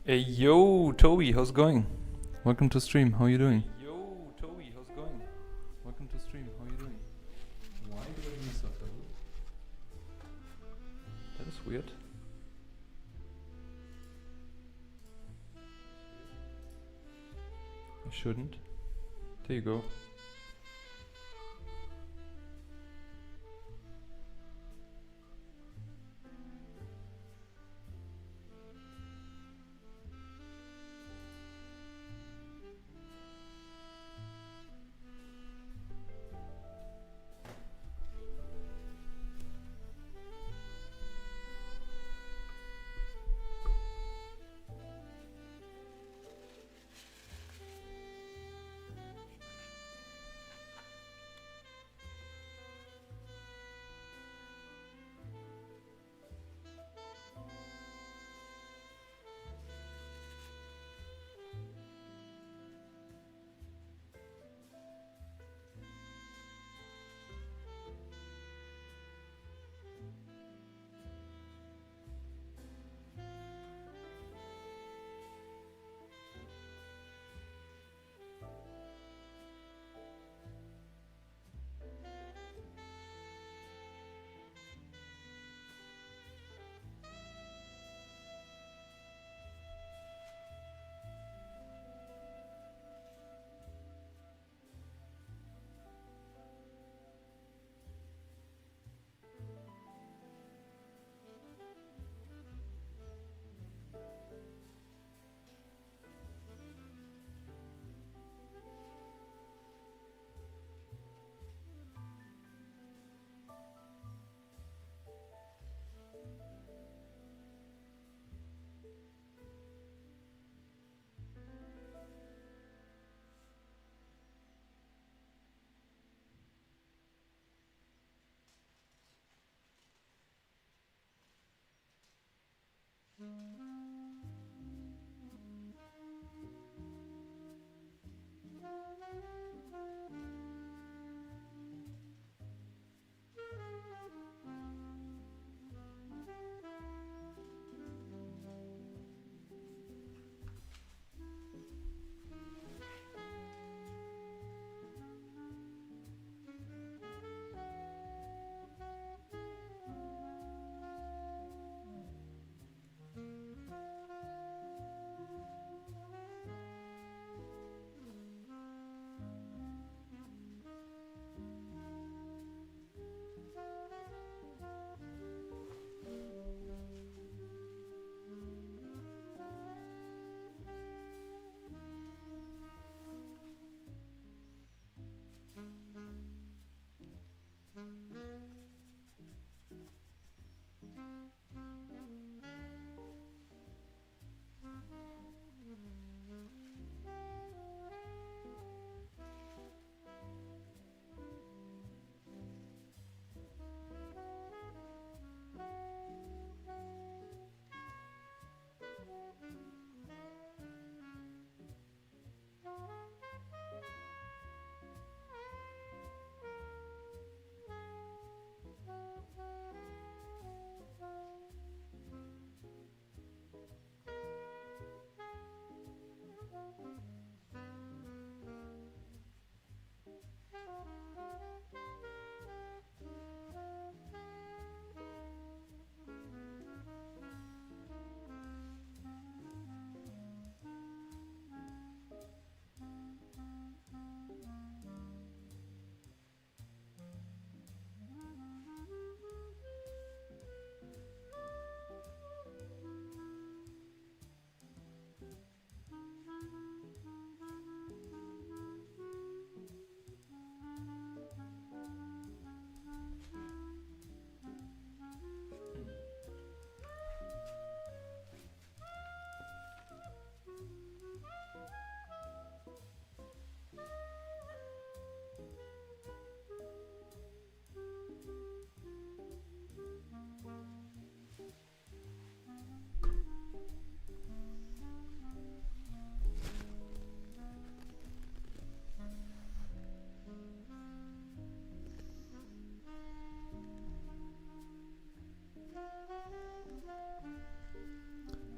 Hey, yo, Toby, how's it going? Welcome to stream. How are you doing? Yo, Toby, how's it going? Welcome to stream. How are you doing? Why do I miss that? That is weird. I shouldn't. There you go.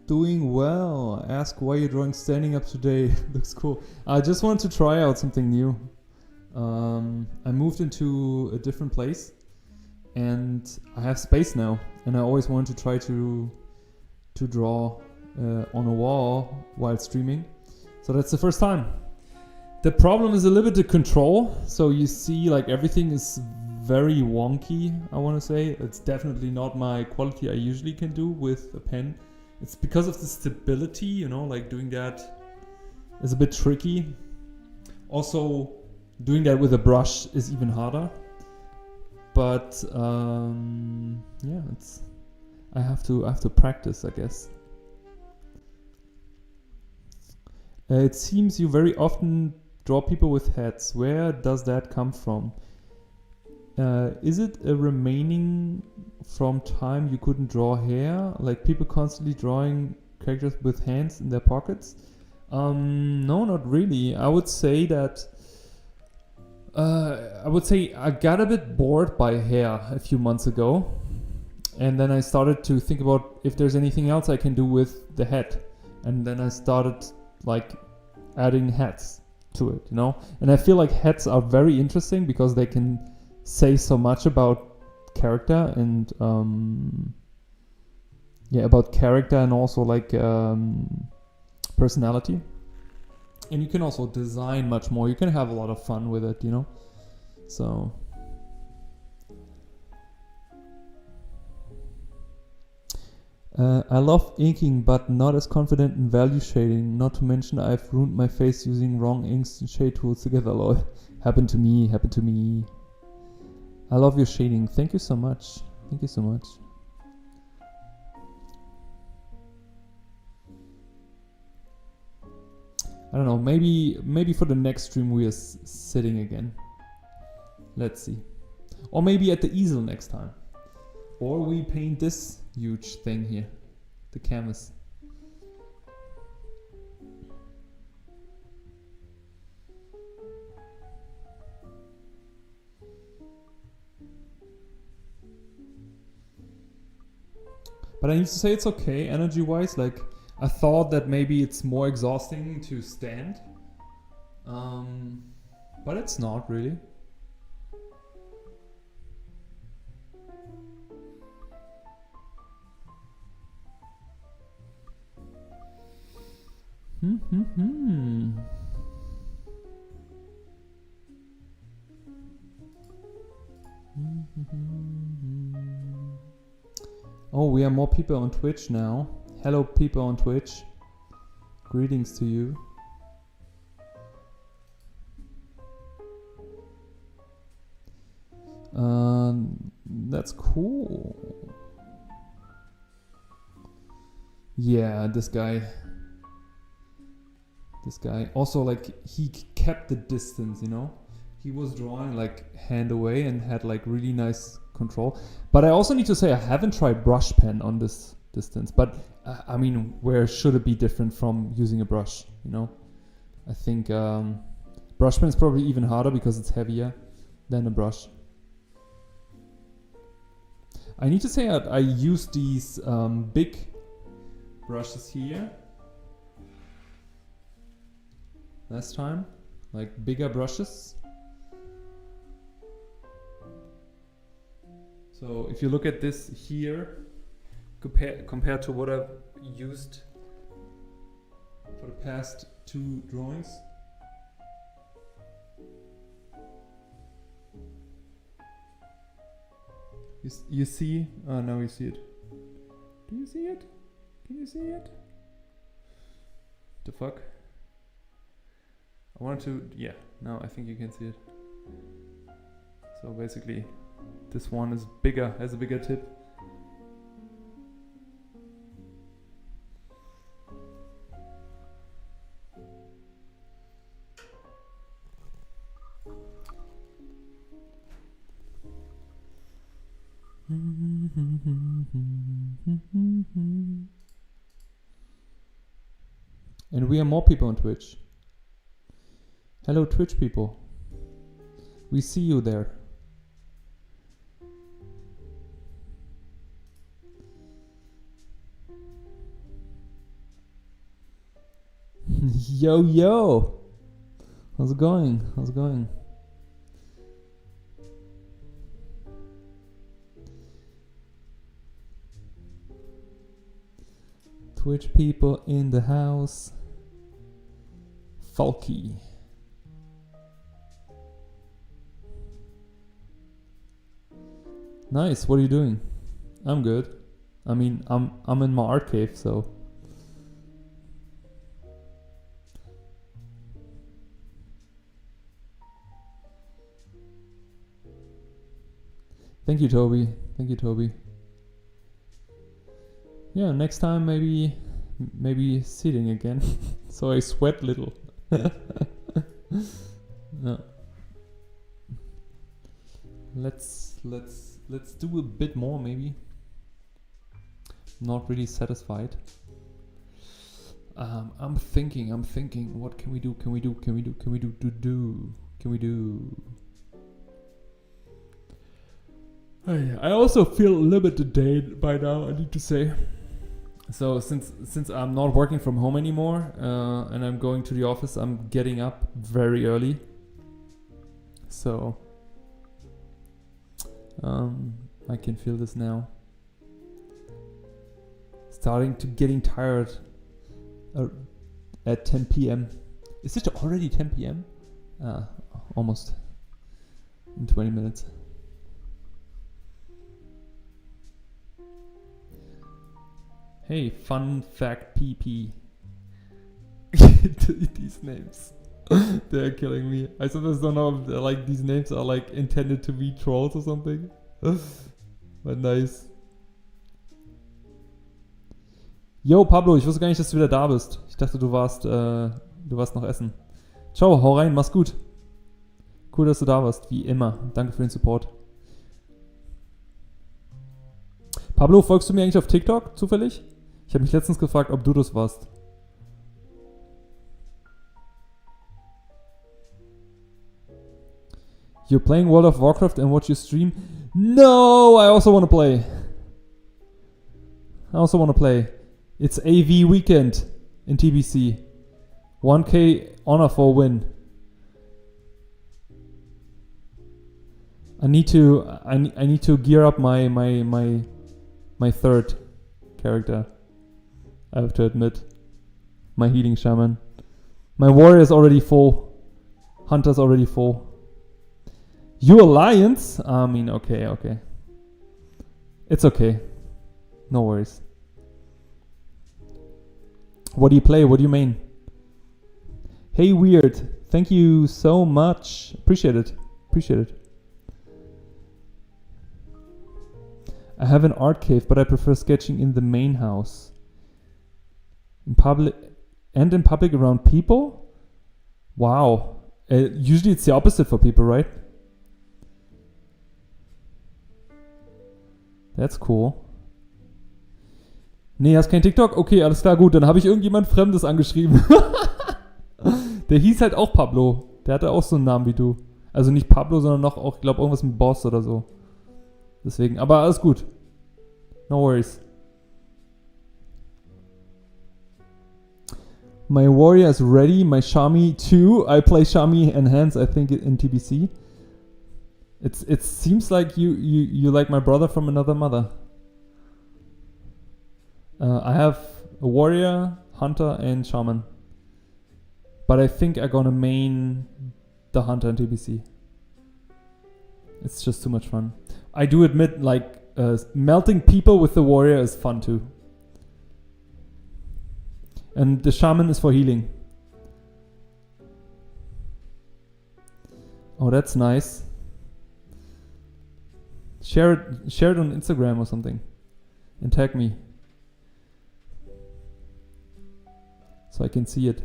Doing well. Ask why you're drawing standing up today. Looks cool. I just want to try out something new. I moved into a different place and I have space now, and I always wanted to try to draw on a wall while streaming. So that's the first time. The problem is a little bit the control. So you see like everything is very wonky, I want to say. It's definitely not my quality I usually can do with a pen. It's because of the stability, you know, like doing that is a bit tricky. Also, doing that with a brush is even harder. But yeah, I have to practice, I guess. It seems you very often draw people with hats. Where does that come from? Is it a remaining from time you couldn't draw hair? Like people constantly drawing characters with hands in their pockets? No, not really. I would say that I got a bit bored by hair a few months ago, and then I started to think about if there's anything else I can do with the head, and then I started like adding hats to it, you know. And I feel like hats are very interesting because they can say so much about character and about character and also like personality. And you can also design much more. You can have a lot of fun with it, you know. So I love inking, but not as confident in value shading. Not to mention I've ruined my face using wrong inks and shade tools together. Lol. Happened to me. I love your shading. Thank you so much. I don't know, maybe for the next stream we are sitting again. Let's see. Or maybe at the easel next time. Or we paint this huge thing here, the canvas. But I need to say it's okay energy-wise, like I thought that maybe it's more exhausting to stand, but it's not really. Oh, we have more people on Twitch now. Hello people on Twitch. Greetings to you. That's cool. Yeah, this guy. Also, like, he kept the distance, you know? He was drawing, like, hand away and had, like, really nice control. But I also need to say I haven't tried brush pen on this distance. But, I mean, where should it be different from using a brush, you know? I think brush pen is probably even harder because it's heavier than a brush. I need to say I use these big brushes here last time, like bigger brushes. So if you look at this here, compared to what I've used for the past two drawings, you see? Oh, now you see it. Do you see it? Can you see it? The fuck? I wanted to, yeah, now I think you can see it. So basically, this one is bigger, has a bigger tip. And we have more people on Twitch. Hello Twitch people. We see you there. Yo, yo. How's it going? How's it going? Twitch people in the house. Falky. Nice. What are you doing? I'm good. I mean, I'm in my art cave, so. Thank you, Toby. Thank you, Toby. Yeah, next time maybe sitting again, so I sweat little. No. Let's do a bit more maybe. Not really satisfied. I'm thinking. What can we do? Can we do? I also feel a little bit delayed by now, I need to say. So since I'm not working from home anymore and I'm going to the office, I'm getting up very early. So I can feel this now. Starting to getting tired at 10 p.m. Is it already 10 p.m.? Almost in 20 minutes. Hey, fun fact PP. These names. They're killing me. I sometimes don't know if like these names are like intended to be trolls or something. But nice. Yo, Pablo, ich wusste gar nicht, dass du wieder da bist. Ich dachte, du warst noch essen. Ciao, hau rein, mach's gut. Cool, dass du da warst, wie immer. Danke für den Support. Pablo, folgst du mir eigentlich auf TikTok zufällig? Ich habe mich letztens gefragt, ob du das warst. You're playing World of Warcraft and watch your stream? No, I also want to play. It's AV weekend in TBC. 1k honor for a win. I need to gear up my third character. I have to admit. My healing shaman. My warrior is already full. Hunter's already full. You alliance? I mean, okay. It's okay. No worries. What do you play? What do you main? Hey, Weird. Thank you so much. Appreciate it. I have an art cave, but I prefer sketching in the main house. In public around people? Wow. Usually it's the opposite for people, right? That's cool. Nee, hast kein TikTok? Okay, alles klar, gut. Dann habe ich irgendjemand Fremdes angeschrieben. Der hieß halt auch Pablo. Der hatte auch so einen Namen wie du. Also nicht Pablo, sondern noch auch, ich glaube, irgendwas mit Boss oder so. Deswegen, aber alles gut. No worries. My warrior is ready. My Shami too. I play Shami Enhance, I think, in TBC. It seems like you like my brother from another mother. I have a warrior, hunter, and shaman. But I think I'm gonna main the hunter in TBC. It's just too much fun. I do admit, like, melting people with the warrior is fun too. And the shaman is for healing. Oh, that's nice. Share it on Instagram or something. And tag me. So I can see it.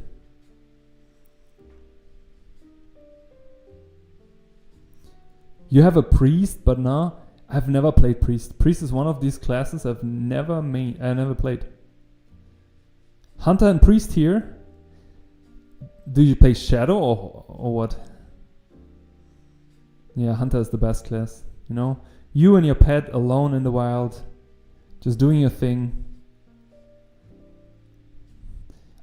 You have a priest, but no, I've never played priest. Priest is one of these classes I never played. Hunter and priest here. Do you play shadow or what? Yeah, hunter is the best class. You know, you and your pet alone in the wild, just doing your thing.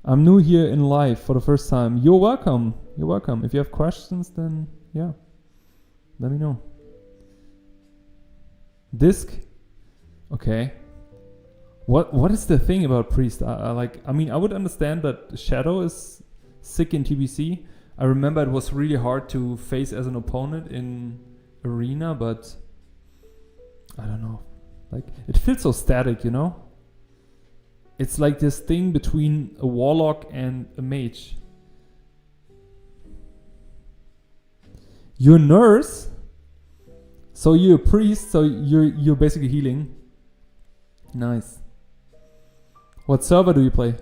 I'm new here in live for the first time. You're welcome. You're welcome. If you have questions, then yeah, let me know. Disc. Okay. What is the thing about Priest? I mean, I would understand that Shadow is sick in TBC. I remember it was really hard to face as an opponent in Arena, but I don't know. Like, it feels so static, you know? It's like this thing between a Warlock and a Mage. You're a nurse, so you're a priest, so you're basically healing. Nice. What server do you play?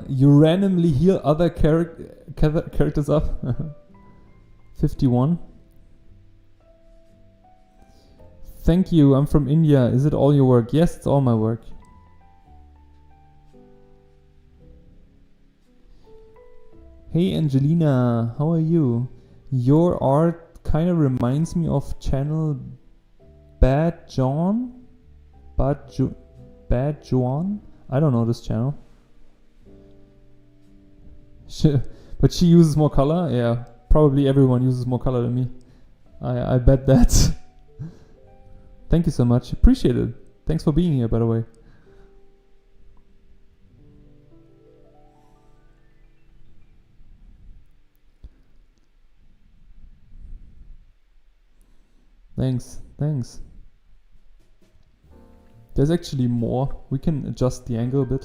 You randomly heal other characters up. 51. Thank you, I'm from India. Is it all your work? Yes, it's all my work. Hey Angelina, how are you? Your art kind of reminds me of channel Bad John? Bad Joan? I don't know this channel. But she uses more color? Yeah, probably everyone uses more color than me. I bet that. Thank you so much. Appreciate it. Thanks for being here, by the way. Thanks. There's actually more. We can adjust the angle a bit.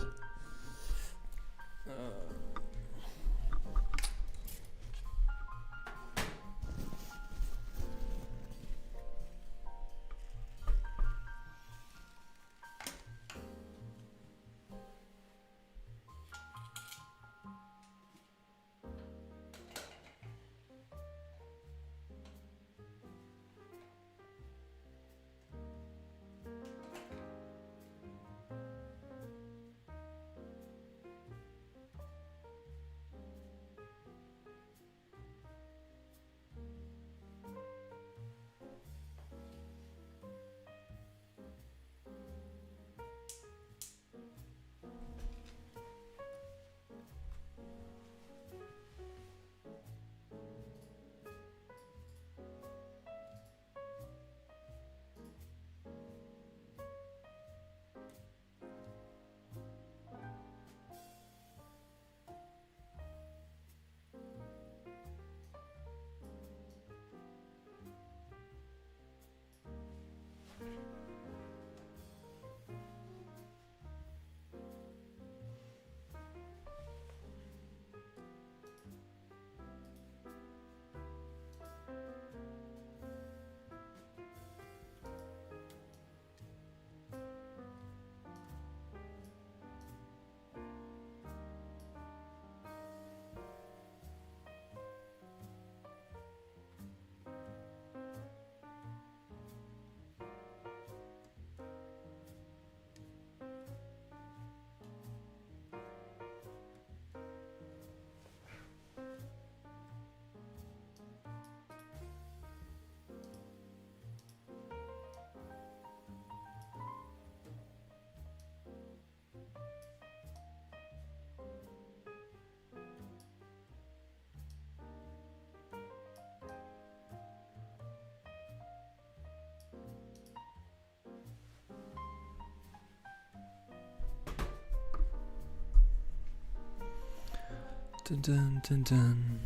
Dun, dun, dun, dun.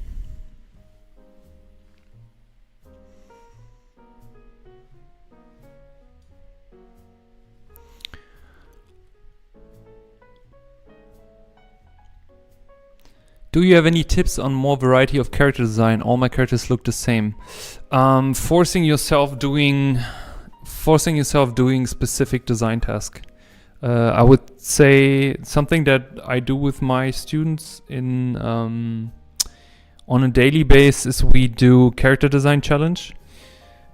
Do you have any tips on more variety of character design? All my characters look the same. Forcing yourself doing specific design task. I would say something that I do with my students in on a daily basis. We do character design challenge,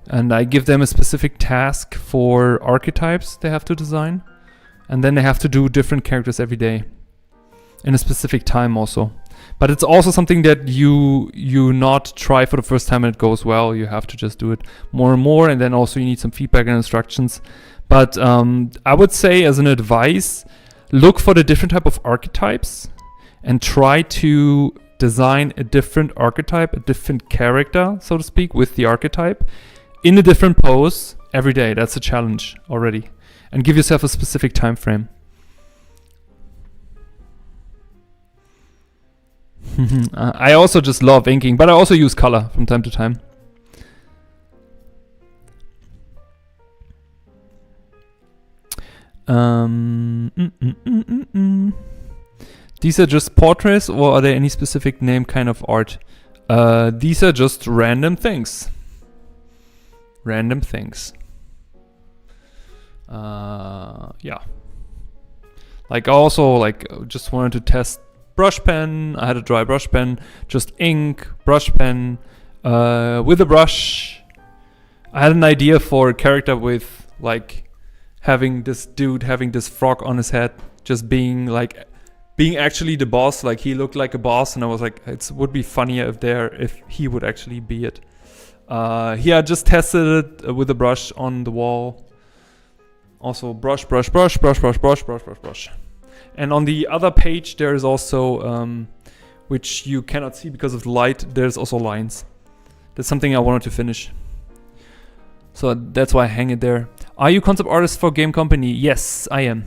and I give them a specific task for archetypes they have to design, and then they have to do different characters every day in a specific time also. But it's also something that you not try for the first time and it goes well. You have to just do it more and more, and then also you need some feedback and instructions. But I would say, as an advice, look for the different type of archetypes and try to design a different archetype, a different character, so to speak, with the archetype in a different pose every day. That's a challenge already. And give yourself a specific time frame. I also just love inking, but I also use color from time to time. These are just portraits, or are there any specific name kind of art? These are just random things. Random things. Yeah. Like I also just wanted to test brush pen. I had a dry brush pen, just ink, brush pen, with a brush. I had an idea for a character with having this dude having this frog on his head, just being actually the boss. Like he looked like a boss, and I was like, it would be funnier if he would actually be it. Here I just tested it with a brush on the wall. Also brush. And on the other page there is also, which you cannot see because of the light, there's also lines. That's something I wanted to finish. So that's why I hang it there. Are you concept artist for game company? Yes, I am.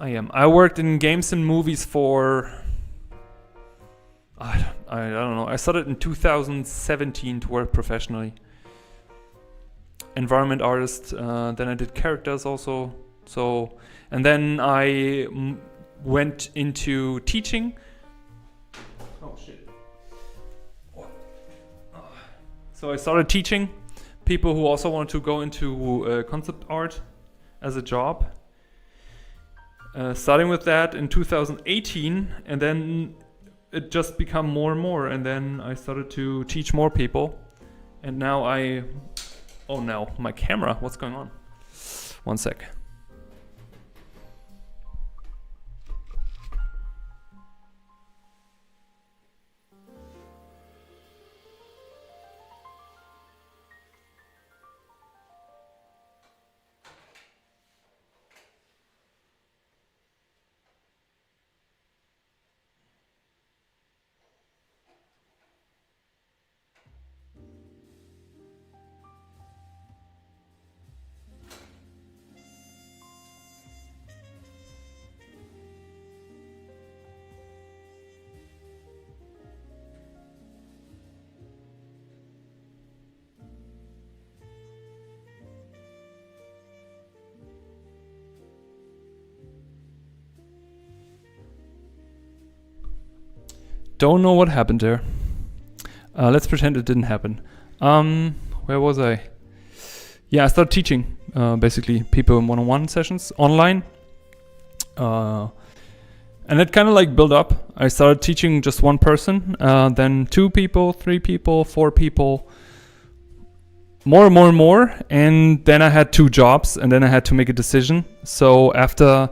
I worked in games and movies for... I don't know. I started in 2017 to work professionally. Environment artist. Then I did characters also. And then I went into teaching. Oh shit. So I started teaching people who also wanted to go into concept art as a job. Starting with that in 2018, and then it just become more and more, and then I started to teach more people. And now oh no, my camera, what's going on? One sec. Don't know what happened there. Let's pretend it didn't happen. Where was I? Yeah, I started teaching basically people in one-on-one sessions online. And it kind of built up. I started teaching just one person, then 2 people, 3 people, 4 people, more and more and more. And then I had 2 jobs, and then I had to make a decision. So after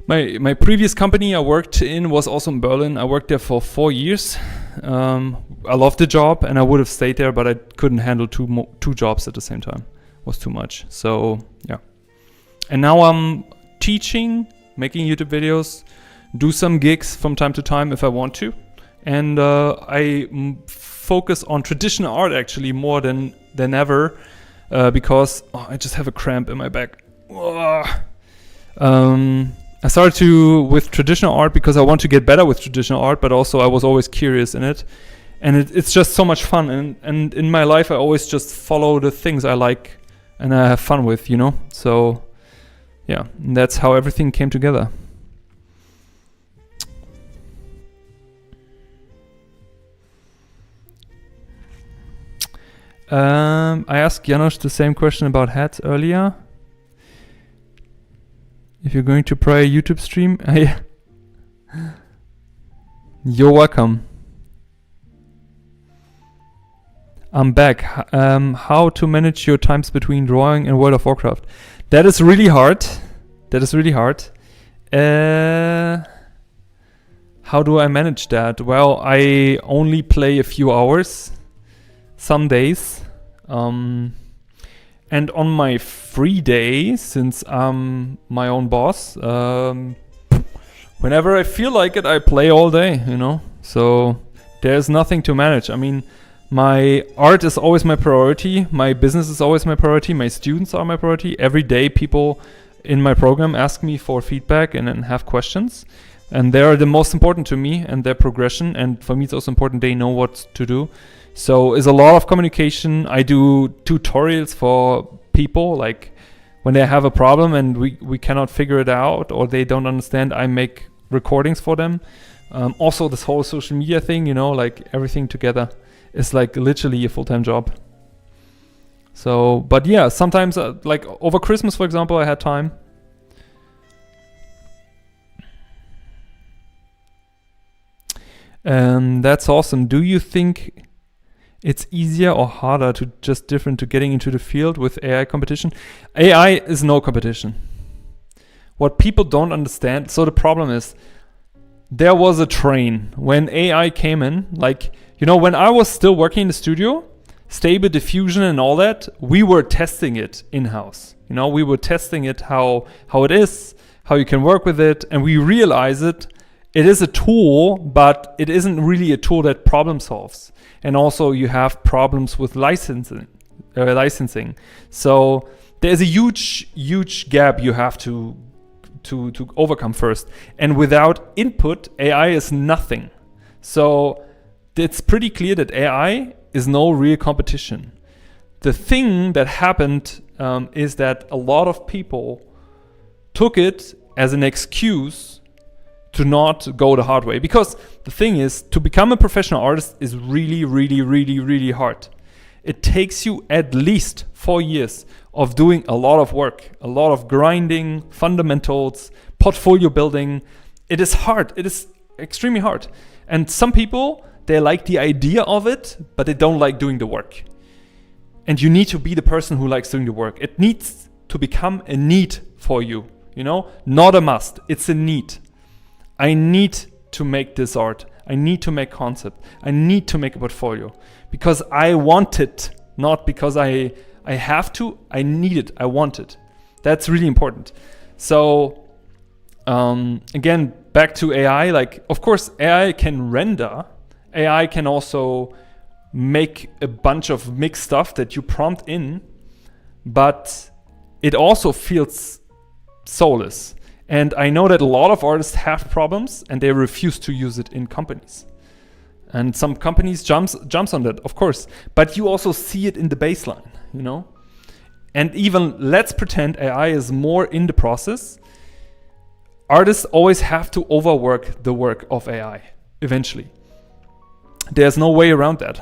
my previous company I worked in was also in Berlin. I worked there for 4 years. I loved the job, and I would have stayed there, but I couldn't handle 2 jobs at the same time. It was too much. So yeah. And now I'm teaching, making YouTube videos, do some gigs from time to time if I want to. And I focus on traditional art actually more than ever, because I just have a cramp in my back. I started with traditional art because I want to get better with traditional art, but also I was always curious in it. And it's just so much fun. And in my life, I always just follow the things I like and I have fun with, So, yeah, and that's how everything came together. I asked Janos the same question about hats earlier. if you're going to try a YouTube stream. Yeah. You're welcome. I'm back. How to manage your times between drawing and World of Warcraft? That is really hard. How do I manage that? Well, I only play a few hours some days. And on my free day, since I'm my own boss, whenever I feel like it, I play all day, you know? So there's nothing to manage. I mean, my art is always my priority. My business is always my priority. My students are my priority. Every day people in my program ask me for feedback and have questions. And they are the most important to me and their progression. And for me, it's also important they know what to do. So it's a lot of communication. I do tutorials for people, like when they have a problem and we cannot figure it out or they don't understand, I make recordings for them. Also this whole social media thing, you know, like everything together is like literally a full-time job. So, but yeah, sometimes like over Christmas, for example, I had time. That's awesome. Do you think it's easier or harder to getting into the field with AI competition? AI is no competition. What people don't understand, so the problem is, there was a train when AI came in, like, you know, when I was still working in the studio, Stable Diffusion and all that, we were testing it in-house. You know, we were testing it, how it is, how you can work with it, and we realized it is a tool, but it isn't really a tool that problem solves. And also you have problems with licensing. So there's a huge gap you have to overcome first. And without input, AI is nothing. So it's pretty clear that AI is no real competition. The thing that happened is that a lot of people took it as an excuse to not go the hard way. Because the thing is, to become a professional artist is really hard. It takes you at least 4 years of doing a lot of work, a lot of grinding, fundamentals, portfolio building. It is hard. It is extremely hard. And some people, they like the idea of it, but they don't like doing the work. And you need to be the person who likes doing the work. It needs to become a need for you, you know? Not a must. It's a need. I need to make this art. I need to make concept. I need to make a portfolio because I want it, not because I have to. I need it. I want it. That's really important. So again, back to AI. Like, of course, AI can render. AI can also make a bunch of mixed stuff that you prompt in, but it also feels soulless. And I know that a lot of artists have problems and they refuse to use it in companies. And some companies jumps on that, of course. But you also see it in the baseline, you know? And even let's pretend AI is more in the process. Artists always have to overwork the work of AI eventually. There's no way around that.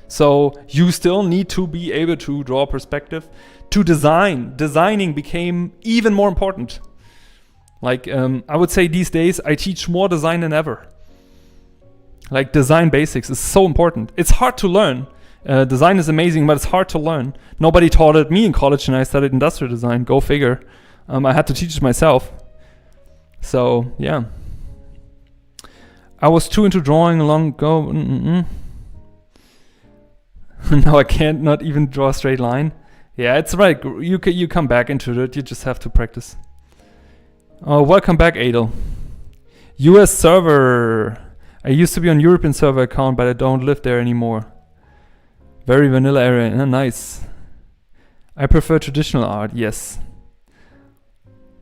So you still need to be able to draw perspective, to design. Designing became even more important. Like, I would say these days I teach more design than ever. Like, design basics is so important. It's hard to learn. Design is amazing, but it's hard to learn. Nobody taught it me in college and I studied industrial design. Go figure. I had to teach it myself. So, yeah. I was too into drawing long ago. Now I can't not even draw a straight line. Yeah, it's right. You come back into it. You just have to practice. Welcome back, Adel. US server. I used to be on European server account, but I don't live there anymore. Very vanilla area. Nice. I prefer traditional art. Yes.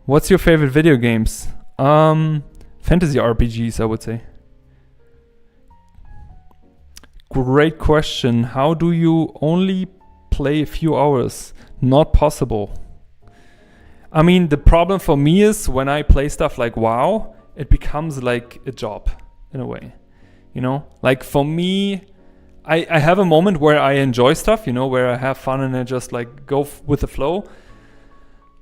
What's your favorite video games? Fantasy RPGs, I would say. Great question. How do you only play a few hours? Not possible. I mean, the problem for me is when I play stuff like WoW, it becomes like a job in a way, you know? Like for me, I have a moment where I enjoy stuff, you know, where I have fun and I just like go with the flow.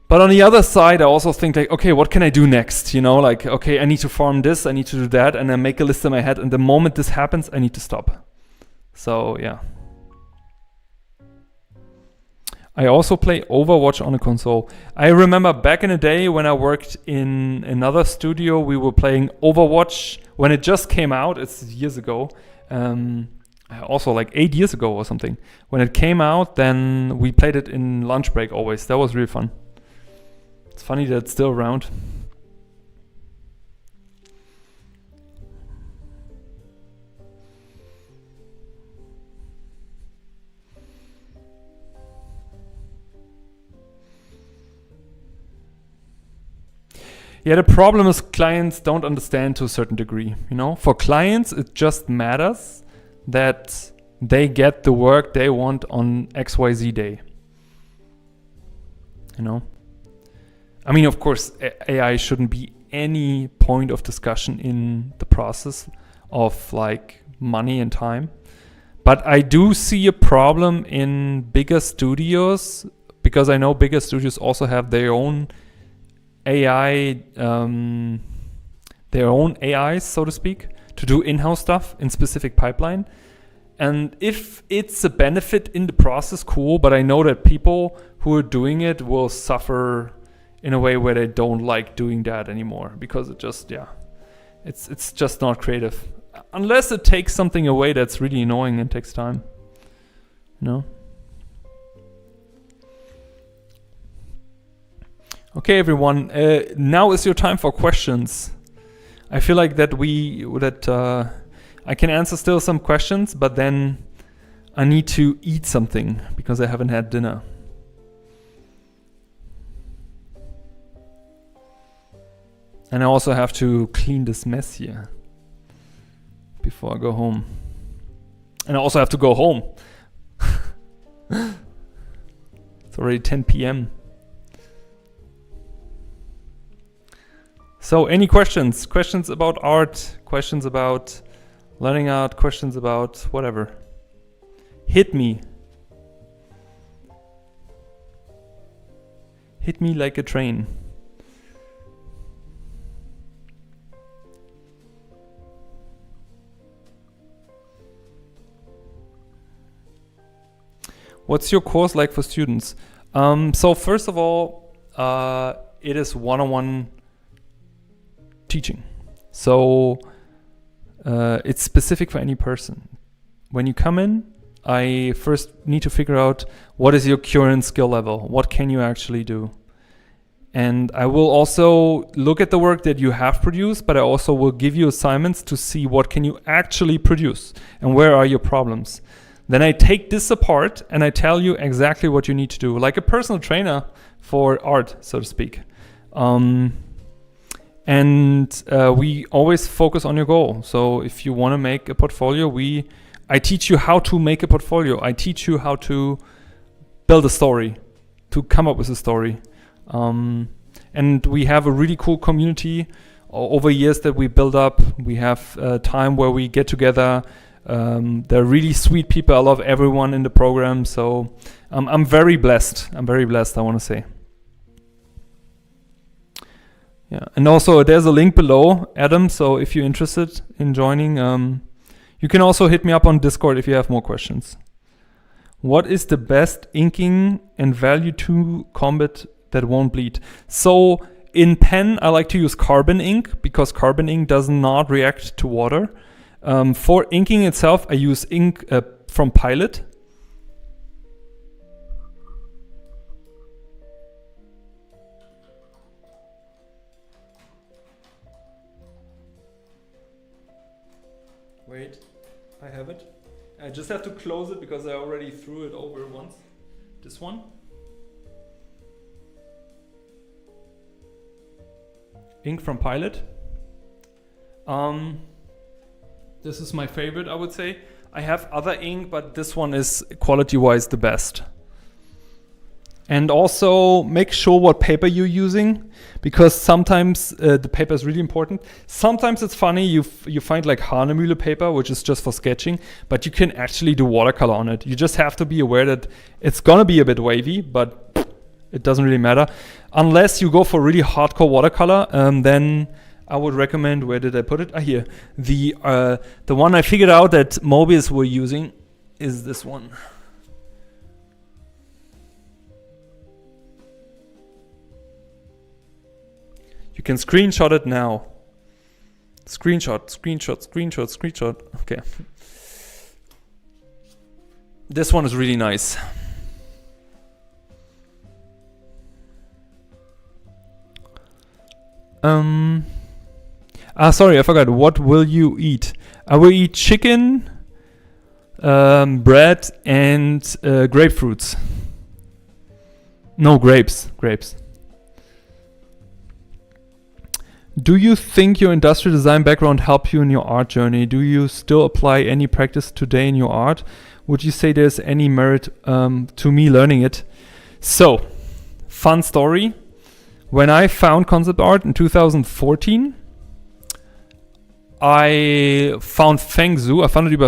But on the other side, I also think like, okay, what can I do next? You know, like, okay, I need to farm this, I need to do that, and I make a list in my head. And the moment this happens, I need to stop. So yeah. I also play Overwatch on a console. I remember back in the day when I worked in another studio, we were playing Overwatch when it just came out. It's years ago. Also like 8 years ago or something. When it came out, then we played it in lunch break always. That was really fun. It's funny that it's still around. Yeah, the problem is clients don't understand to a certain degree. You know, for clients, it just matters that they get the work they want on XYZ day. You know, I mean, of course, AI shouldn't be any point of discussion in the process of like money and time. But I do see a problem in bigger studios because I know bigger studios also have their own AI, their own AIs, so to speak, to do in-house stuff in specific pipeline. And if it's a benefit in the process, cool. But I know that people who are doing it will suffer in a way where they don't like doing that anymore because it just, yeah, it's just not creative. Unless it takes something away that's really annoying and takes time. No. Okay, everyone. Now is your time for questions. I feel like that I can answer still some questions, but then I need to eat something because I haven't had dinner. And I also have to clean this mess here before I go home. And I also have to go home. It's already 10 p.m. So any questions? Questions about art, questions about learning art, questions about whatever. Hit me. Hit me like a train. What's your course like for students? So first of all, it is one-on-one teaching. So it's specific for any person. When you come in, I first need to figure out what is your current skill level. What can you actually do? And I will also look at the work that you have produced, but I also will give you assignments to see what can you actually produce and where are your problems. Then I take this apart and I tell you exactly what you need to do, like a personal trainer for art, so to speak. And we always focus on your goal. So if you want to make a portfolio, I teach you how to make a portfolio. I teach you how to build a story, to come up with a story. And we have a really cool community over years that we build up. We have time where we get together. They're really sweet people. I love everyone in the program. So I'm very blessed. I want to say. Yeah, and also there's a link below, Adam. So if you're interested in joining, you can also hit me up on Discord if you have more questions. What is the best inking and value to combat that won't bleed? So in pen, I like to use carbon ink because carbon ink does not react to water. For inking itself, I use ink from Pilot. Wait, I have it. I just have to close it because I already threw it over once. This one. Ink from Pilot. This is my favorite, I would say. I have other ink, but this one is quality-wise the best. And also make sure what paper you're using, because sometimes the paper is really important. Sometimes it's funny, you find like Hahnemühle paper, which is just for sketching, but you can actually do watercolor on it. You just have to be aware that it's gonna be a bit wavy, but it doesn't really matter. Unless you go for really hardcore watercolor, then I would recommend, where did I put it? Here. The one I figured out that Mobius were using is this one. You can screenshot it now. Screenshot. Okay. This one is really nice. Sorry, I forgot. What will you eat? I will eat chicken, bread, and grapefruits. No, grapes. Do you think your industrial design background helped you in your art journey? Do you still apply any practice today in your art? Would you say there's any merit to me learning it? So, fun story. When I found concept art in 2014, I found Feng Zhu. I found it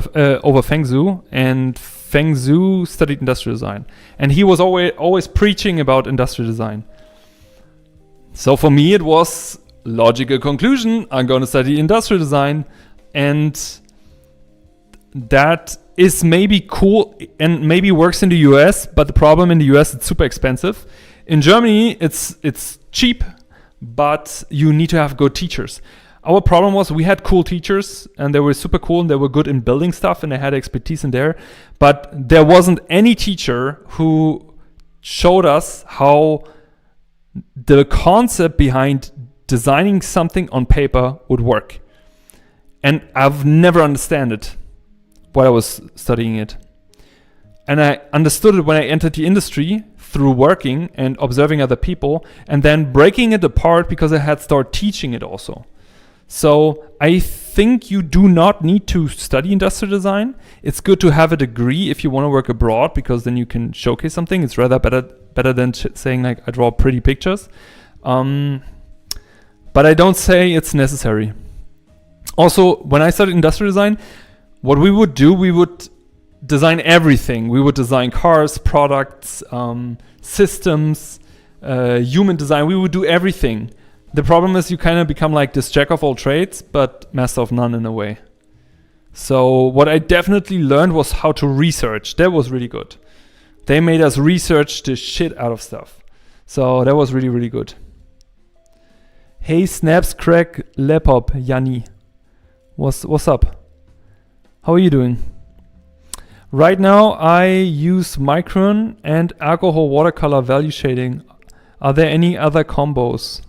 over Feng Zhu, and Feng Zhu studied industrial design. And he was always preaching about industrial design. So for me, it was logical conclusion. I'm going to study industrial design, and that is maybe cool and maybe works in the US, but the problem in the US, it's super expensive. In Germany, it's cheap, but you need to have good teachers. Our problem was we had cool teachers, and they were super cool, and they were good in building stuff, and they had expertise in there, but there wasn't any teacher who showed us how the concept behind designing something on paper would work. And I've never understood it while I was studying it. And I understood it when I entered the industry through working and observing other people, and then breaking it apart because I had started teaching it also. So I think you do not need to study industrial design. It's good to have a degree if you want to work abroad, because then you can showcase something. It's rather better than saying like I draw pretty pictures. But I don't say it's necessary. Also, when I studied industrial design, what we would do, we would design everything. We would design cars, products, systems, human design. We would do everything. The problem is you kind of become like this jack of all trades, but master of none in a way. So what I definitely learned was how to research. That was really good. They made us research the shit out of stuff. So that was really, really good. Hey, Snaps Crack Lepop, Yanni. What's up? How are you doing? Right now I use Micron and alcohol watercolor value shading. Are there any other combos?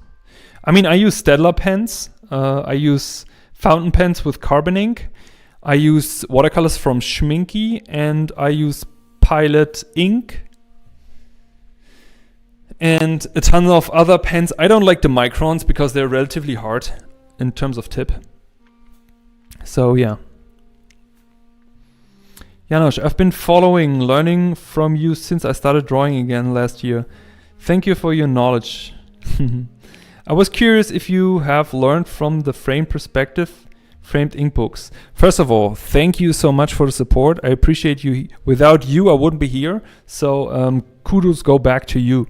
I mean, I use Staedtler pens. I use fountain pens with carbon ink. I use watercolors from Schmincke, and I use Pilot ink. And a ton of other pens. I don't like the Microns because they're relatively hard in terms of tip. So yeah. Janosch, I've been learning from you since I started drawing again last year. Thank you for your knowledge. I was curious if you have learned from the framed perspective, framed ink books. First of all, thank you so much for the support. I appreciate you. Without you, I wouldn't be here. So kudos go back to you.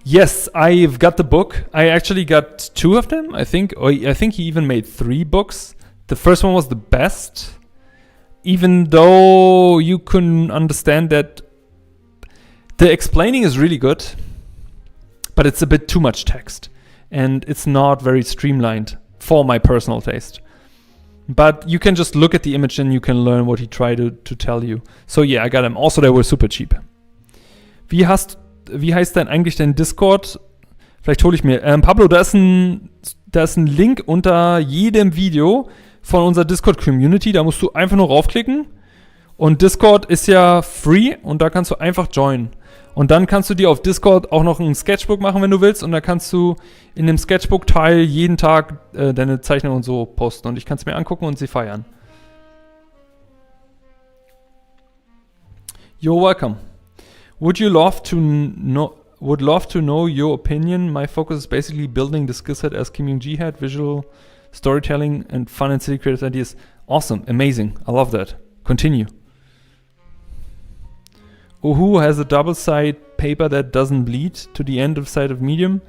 Yes, I've got the book. I actually got 2 of them, I think. I think he even made 3 books. The first one was the best. Even though you couldn't understand that the explaining is really good, but it's a bit too much text. And it's not very streamlined for my personal taste. But you can just look at the image and you can learn what he tried to tell you. So yeah, I got them. Also, they were super cheap. Wie heißt denn eigentlich dein Discord? Vielleicht hole ich mir. Pablo, da ist ein Link unter jedem Video von unserer Discord-Community. Da musst du einfach nur raufklicken. Und Discord ist ja free und da kannst du einfach joinen. Und dann kannst du dir auf Discord auch noch ein Sketchbook machen, wenn du willst. Und da kannst du in dem Sketchbook-Teil jeden Tag deine Zeichnungen und so posten. Und ich kann es mir angucken und sie feiern. You're welcome. Would love to know your opinion. My focus is basically building the skill set as Kim Young-ji had, visual storytelling and fun and silly creative ideas. Awesome, amazing. I love that. Continue. Who has a double side paper that doesn't bleed to the end of side of medium?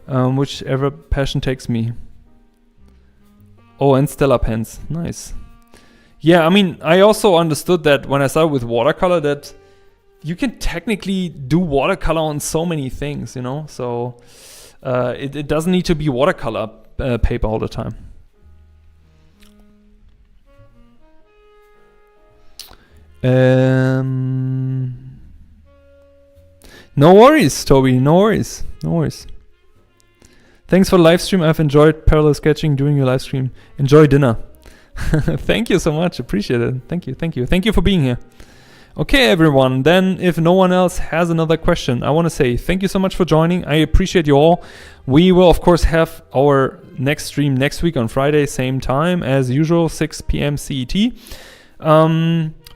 Whichever passion takes me. Oh, and Stella pens. Nice. Yeah, I mean, I also understood that when I started with watercolor that you can technically do watercolor on so many things, you know? So it doesn't need to be watercolor paper all the time. No worries, Toby. No worries. No worries. Thanks for the live stream. I've enjoyed parallel sketching during your live stream. Enjoy dinner. Thank you so much. Appreciate it. Thank you. Thank you. Thank you for being here. Okay, everyone. Then if no one else has another question, I want to say thank you so much for joining. I appreciate you all. We will, of course, have our next stream next week on Friday, same time as usual, 6 p.m. CET.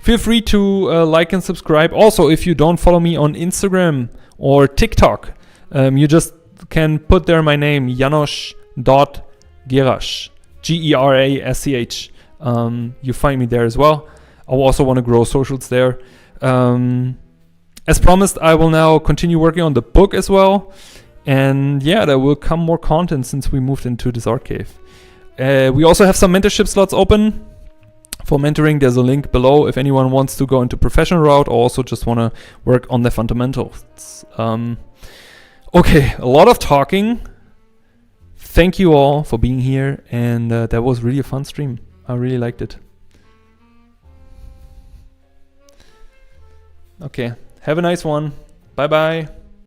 Feel free to like and subscribe. Also, if you don't follow me on Instagram or TikTok, you just can put there my name, Janosch.Gerasch, Gerasch. You find me there as well. I also want to grow socials there. As promised, I will now continue working on the book as well. And yeah, there will come more content since we moved into this art cave. We also have some mentorship slots open. For mentoring, there's a link below if anyone wants to go into professional route or also just want to work on the fundamentals. Okay, a lot of talking. Thank you all for being here, and that was really a fun stream. I really liked it. Okay, have a nice one. Bye-bye.